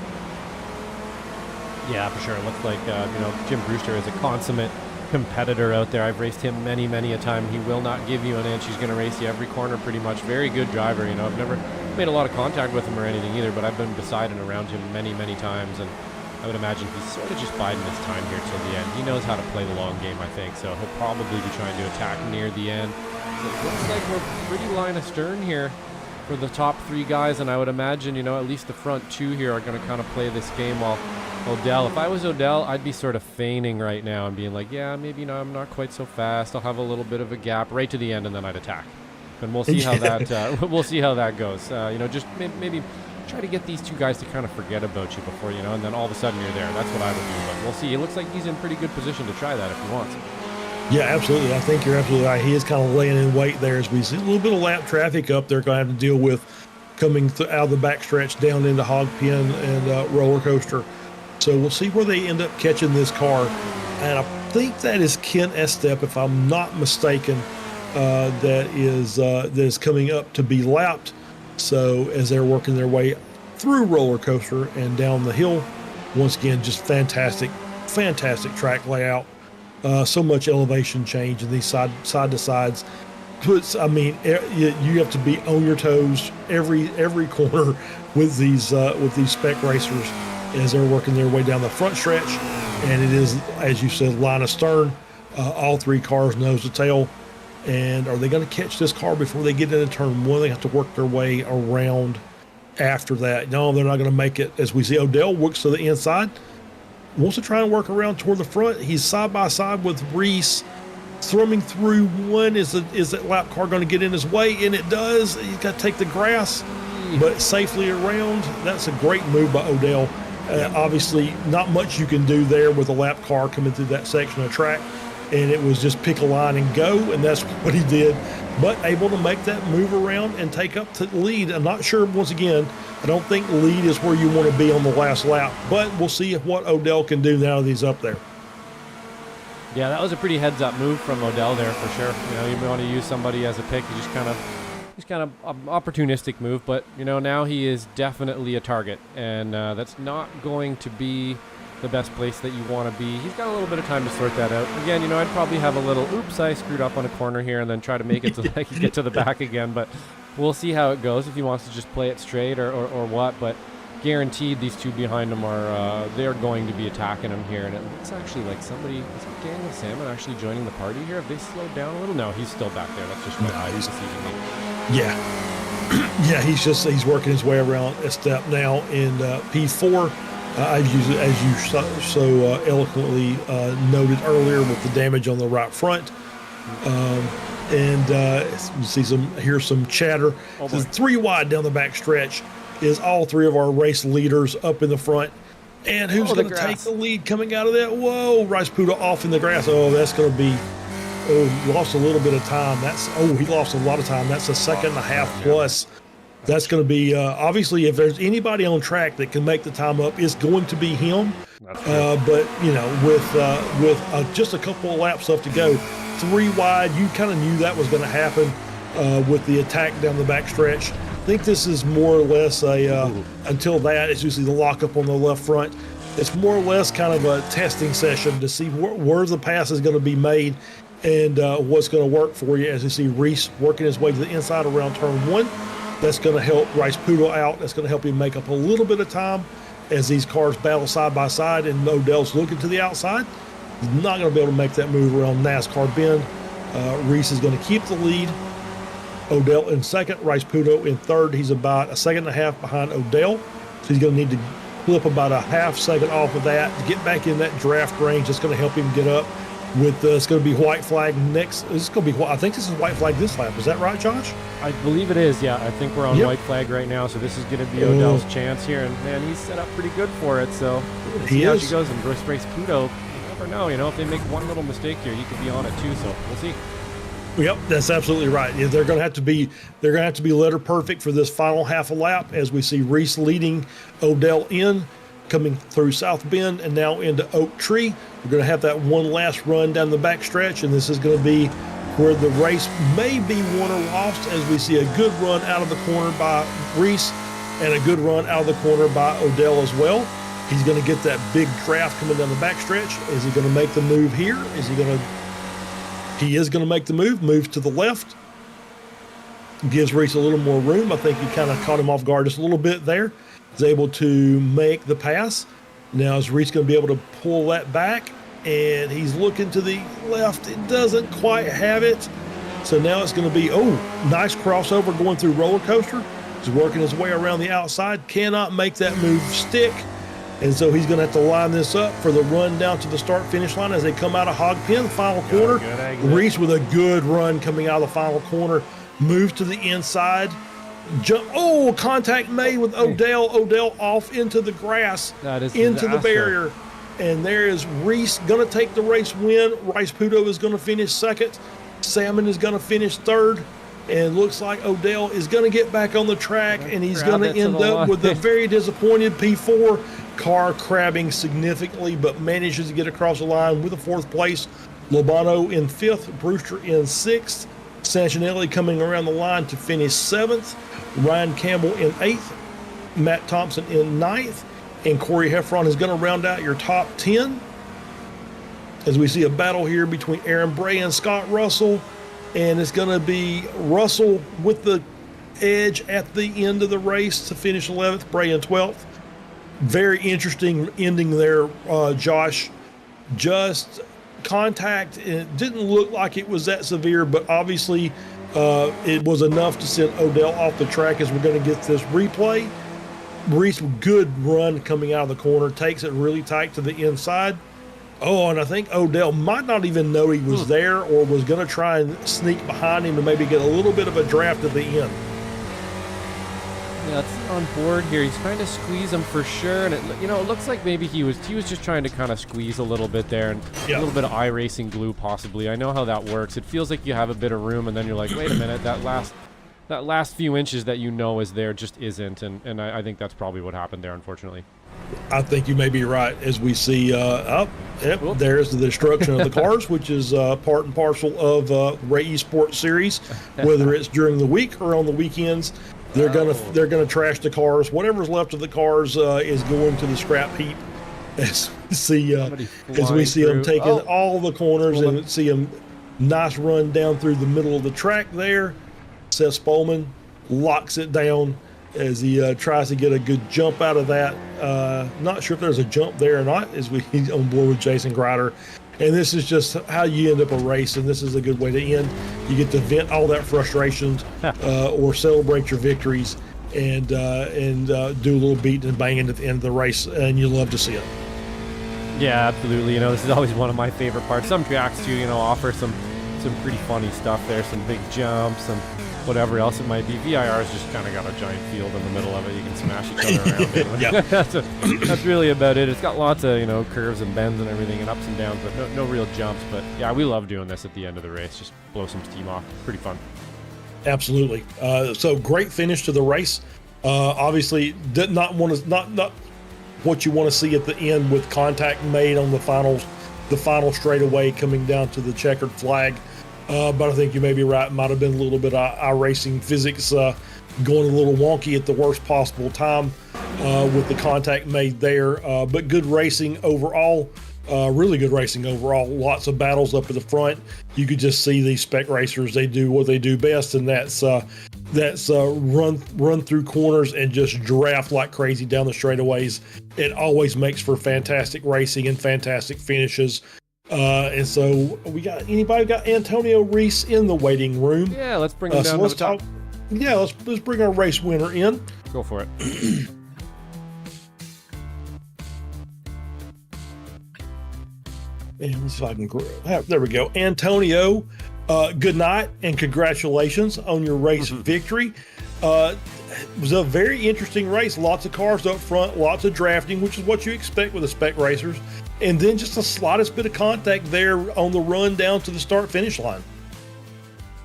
F: Yeah, for sure. It looks like Jim Brewster is a consummate competitor out there. I've raced him many a time. He will not give you an inch. He's going to race you every corner pretty much. Very good driver. I've never made a lot of contact with him or anything either, but I've been beside and around him many times, and I would imagine he's sort of just biding his time here till the end. He knows how to play the long game, I think, so he'll probably be trying to attack near the end. So it looks like we're pretty line astern here for the top 3 guys, and I would imagine, at least the front 2 here are going to kind of play this game while Odell. If I was Odell, I'd be sort of feigning right now and being like, yeah, maybe I'm not quite so fast. I'll have a little bit of a gap right to the end, and then I'd attack. And we'll see how that goes. Just maybe try to get these 2 guys to kind of forget about you before, and then all of a sudden you're there. That's what I would do, but we'll see. It looks like he's in pretty good position to try that if he wants.
B: Yeah, absolutely. I think you're absolutely right. He is kind of laying in wait there, as we see a little bit of lap traffic up there going to have to deal with coming out of the backstretch down into Hog Pen and Roller Coaster. So we'll see where they end up catching this car. And I think that is Ken Estep, if I'm not mistaken, that is coming up to be lapped. So as they're working their way through Roller Coaster and down the hill, once again, just fantastic track layout. So much elevation change in these side to sides. You have to be on your toes every corner with these Spec racers as they're working their way down the front stretch. And it is, as you said, line astern. all three cars nose to tail. And are they going to catch this car before they get into turn one? They have to work their way around after that. No, they're not going to make it. As we see, Odell works to the inside, wants to try and work around toward the front. He's side by side with Reese, thrumming through one. Is that lap car going to get in his way? And it does. He's got to take the grass, but safely around. That's a great move by Odell. Obviously, not much you can do there with a lap car coming through that section of track. And it was just pick a line and go, and that's what he did. But able to make that move around and take up to the lead. I'm not sure, once again, I don't think lead is where you want to be on the last lap. But we'll see what Odell can do now that he's up there.
F: Yeah, that was a pretty heads-up move from Odell there for sure. You know, you want to use somebody as a pick. He's kind of opportunistic move, but you know, now he is definitely a target, and that's not going to be the best place that you want to be. He's got a little bit of time to sort that out. Again, you know, I'd probably have a little, oops, I screwed up on a corner here, and then try to make it so that I can get to the back again, but we'll see how it goes, if he wants to just play it straight or what, but guaranteed these two behind him are, they're going to be attacking him here, and it looks actually like somebody, is it Daniel Salmon actually joining the party here? Have they slowed down a little? No, he's still back there. That's just my eyes deceiving me.
B: Yeah. Yeah, he's working his way around a step now in P4. I've used it, as you so eloquently noted earlier, with the damage on the right front. You see here's some chatter. It's 3 wide down the back stretch is all three of our race leaders up in the front. And who's going to take the lead coming out of that? Whoa, Rice Poodle off in the grass. Oh, that's going to be, he lost a little bit of time. He lost a lot of time. That's a second and a half plus. That's going to be, obviously, if there's anybody on track that can make the time up, it's going to be him. But, you know, with just a couple of laps left to go, 3 wide, you kind of knew that was going to happen with the attack down the back stretch. I think this is more or less until that, it's usually the lockup on the left front. It's more or less kind of a testing session to see where the pass is going to be made and what's going to work for you. As you see Reese working his way to the inside around turn 1. That's going to help Rice Poodle out. That's going to help him make up a little bit of time as these cars battle side by side, and Odell's looking to the outside. He's not going to be able to make that move around NASCAR bend. Reese is going to keep the lead. Odell in second, Rice Poodle in third. He's about a second and a half behind Odell. So he's going to need to flip about a half second off of that to get back in that draft range. That's going to help him get up. It's going to be white flag next. It's going to be, I think this is white flag this lap. Is that right, Josh?
F: I believe it is, yeah. I think we're on white flag right now, so this is going to be Odell's chance here. And, man, he's set up pretty good for it, so we'll see how she goes. And Race Pluto, you never know. You know, if they make one little mistake here, you could be on it too, so we'll see.
B: Yep, that's absolutely right. They're going to have to be letter perfect for this final half a lap, as we see Reese leading Odell in, coming through South Bend and now into Oak Tree. We're going to have that one last run down the back stretch, and this is going to be where the race may be won or lost, as we see a good run out of the corner by Reese and a good run out of the corner by Odell as well. He's going to get that big draft coming down the back stretch. Is he going to make the move here? He is going to make the move to the left. Gives Reese a little more room. I think he kind of caught him off guard just a little bit there. He's able to make the pass. Now is Reese going to be able to pull that back? And he's looking to the left. It doesn't quite have it. So now it's going to be, nice crossover going through roller coaster. He's working his way around the outside. Cannot make that move stick. And so he's going to have to line this up for the run down to the start-finish line as they come out of Hog Pen, final corner. Reese with a good run coming out of the final corner. Move to the inside. Jump. Contact made with Odell. Odell off into the grass, into the barrier. And there is Reese going to take the race win. Rice Pudo is going to finish second. Salmon is going to finish third. And looks like Odell is going to get back on the track, and he's going to end up with a very disappointed P4 car, crabbing significantly, but manages to get across the line with a 4th place. Lobano in 5th, Brewster in 6th. Sancinelli coming around the line to finish 7th. Ryan Campbell in 8th. Matt Thompson in 9th. And Corey Heffron is going to round out your top 10. As we see a battle here between Aaron Bray and Scott Russell. And it's going to be Russell with the edge at the end of the race to finish 11th, Bray in 12th. Very interesting ending there, Josh. Just contact. It didn't look like it was that severe, but obviously it was enough to send Odell off the track as we're going to get this replay. Reese, good run coming out of the corner, takes it really tight to the inside. Oh, and I think Odell might not even know he was there or was going to try and sneak behind him and maybe get a little bit of a draft at the end.
F: Yeah, it's on board here. He's trying to squeeze him for sure, and it looks like maybe he was just trying to kind of squeeze a little bit there, and a little bit of iracing glue possibly. I know how that works. It feels like you have a bit of room, and then you're like, wait a minute, that last few inches that is there just isn't, and I think that's probably what happened there, unfortunately.
B: I think you may be right, as we see there's the destruction of the cars, which is part and parcel of Ray Esports series, whether it's during the week or on the weekends. They're gonna trash the cars. Whatever's left of the cars is going to the scrap heap. As we see them taking all the corners and see them nice run down through the middle of the track there. Seth Spolman locks it down as he tries to get a good jump out of that. Not sure if there's a jump there or not, as he's on board with Jason Grider. And this is just how you end up a race, and this is a good way to end. You get to vent all that frustration or celebrate your victories and do a little beating and banging at the end of the race, and you love to see it.
F: Yeah, absolutely. This is always one of my favorite parts. Some tracks too, offer some pretty funny stuff there, some big jumps and whatever else it might be. VIR's just kind of got a giant field in the middle of it. You can smash each other around.
B: Yeah.
F: That's really about it. It's got lots of curves and bends and everything and ups and downs, but no real jumps. But yeah, we love doing this at the end of the race. Just blow some steam off. Pretty fun.
B: Absolutely. So great finish to the race. Obviously, did not what you want to see at the end with contact made on the final straightaway coming down to the checkered flag. But I think you may be right. Might have been a little bit of iracing physics going a little wonky at the worst possible time with the contact made there. But good racing overall. Really good racing overall. Lots of battles up at the front. You could just see these spec racers. They do what they do best, and that's run through corners and just draft like crazy down the straightaways. It always makes for fantastic racing and fantastic finishes. And so anybody got Antonio Reese in the waiting room?
F: Yeah, let's bring him down to the top.
B: Yeah, let's bring our race winner in.
F: Go for it.
B: And let's see if I can. There we go. Antonio, good night and congratulations on your race victory. It was a very interesting race. Lots of cars up front, lots of drafting, which is what you expect with the spec racers. And then just the slightest bit of contact there on the run down to the start-finish line.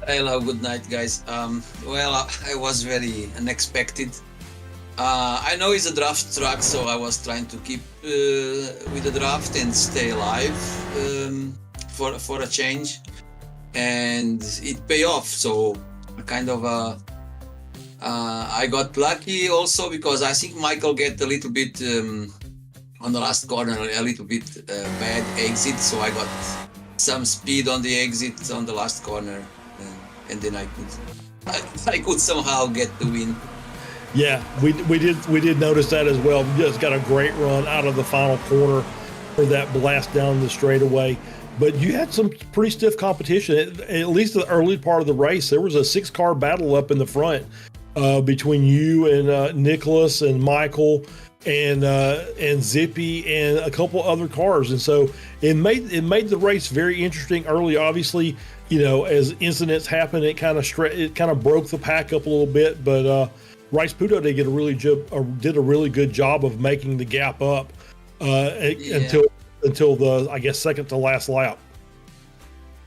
G: Hello, good night, guys. I was very unexpected. I know it's a draft track, so I was trying to keep with the draft and stay alive for a change, and it paid off. So kind of I got lucky also because I think Michael get a little bit on the last corner, a little bit bad exit, so I got some speed on the exit on the last corner, and then I could somehow get the win.
B: Yeah, we did notice that as well. We just got a great run out of the final corner for that blast down the straightaway. But you had some pretty stiff competition. At least the early part of the race, there was a 6-car battle up in the front between you and Nicholas and Michael and Zippy and a couple other cars. And so it made the race very interesting early. Obviously, as incidents happen, it kind of broke the pack up a little bit. But Rice Puto did a really good job of making the gap up until the, I guess, second to last lap.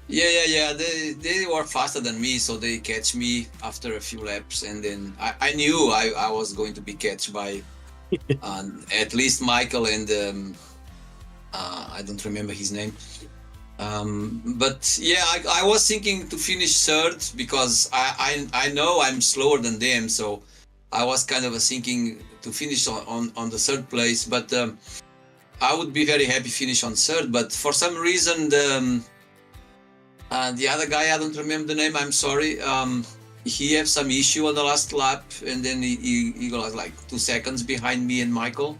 G: Yeah. They were faster than me, so they catch me after a few laps, and then I knew I was going to be catched by at least Michael and I don't remember his name. But yeah, I was thinking to finish third because I know I'm slower than them, so I was kind of thinking to finish on the third place, but I would be very happy finish on third. But for some reason, the other guy, I don't remember the name, I'm sorry, he had some issue on the last lap, and then he got like 2 seconds behind me and Michael.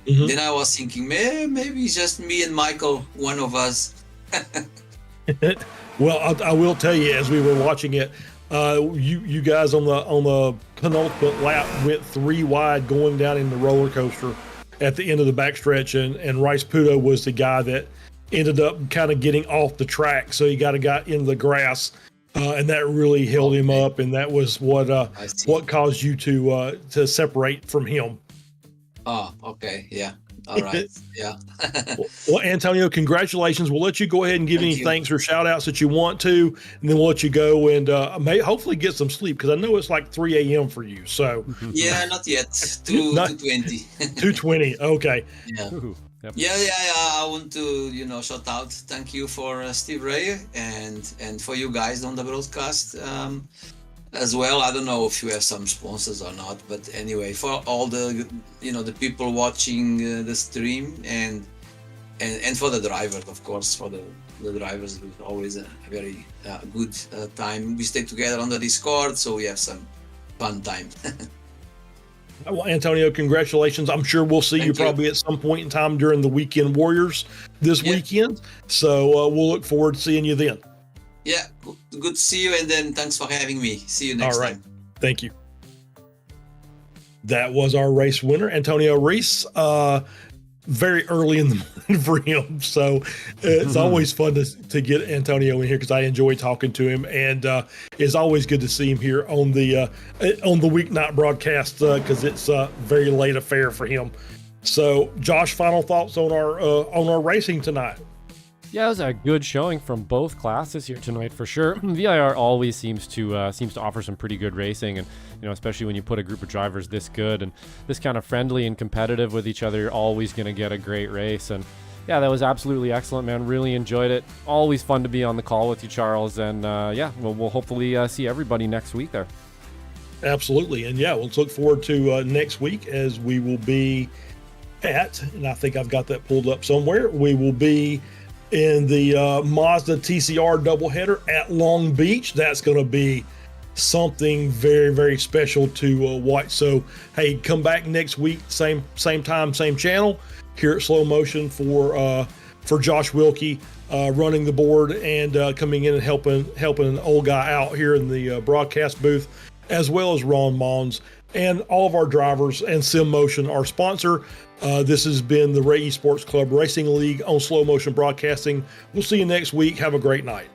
G: Mm-hmm. Then I was thinking, maybe it's just me and Michael, one of us
B: Well, I will tell you, as we were watching it, you guys on the penultimate lap went 3 wide going down in the roller coaster at the end of the backstretch, and Rice Puto was the guy that ended up kind of getting off the track, so he got into the grass, and that really held him up, and that was what caused you to separate from him.
G: Oh, okay, yeah. All right. Yeah.
B: Well, Antonio, congratulations. We'll let you go ahead and give any thanks or shout outs that you want to, and then we'll let you go and hopefully get some sleep, because I know it's like 3 a.m. for you. So
G: yeah, not yet. 2:20.
B: 2:20. Okay.
G: Yeah.
F: Yep.
G: Yeah. I want to, shout out. Thank you for Steve Ray and for you guys on the broadcast. As well, I don't know if you have some sponsors or not, but anyway, for all the the people watching the stream and for the drivers, of course, for the drivers, it's always a very good time. We stay together on the Discord, so we have some fun time.
B: Well, Antonio, congratulations. I'm sure we'll see you probably at some point in time during the Weekend Warriors this weekend. So we'll look forward to seeing you then.
G: Yeah, good to see you, and then thanks for having me. See you next time.
B: Thank you. That was our race winner, Antonio Reese. Very early in the morning for him, so it's always fun to get Antonio in here, because I enjoy talking to him, and it's always good to see him here on the weeknight broadcast, because it's a very late affair for him. So, Josh, final thoughts on our racing tonight?
F: Yeah, it was a good showing from both classes here tonight for sure. VIR always seems to offer some pretty good racing, and especially when you put a group of drivers this good and this kind of friendly and competitive with each other, you're always going to get a great race. And yeah, that was absolutely excellent, man. Really enjoyed it. Always fun to be on the call with you, Charles. And we'll hopefully see everybody next week there.
B: Absolutely, and yeah, let's look forward to next week, as we will be and I think I've got that pulled up somewhere. We will be in the Mazda TCR doubleheader at Long Beach. That's going to be something very, very special to watch. So, hey, come back next week, same time, same channel, here at Slow Motion for Josh Wilkie running the board and coming in and helping an old guy out here in the broadcast booth, as well as Ron Maunz and all of our drivers and Sim Motion, our sponsor. This has been the Ray Esports Club Racing League on Slow Motion Broadcasting. We'll see you next week. Have a great night.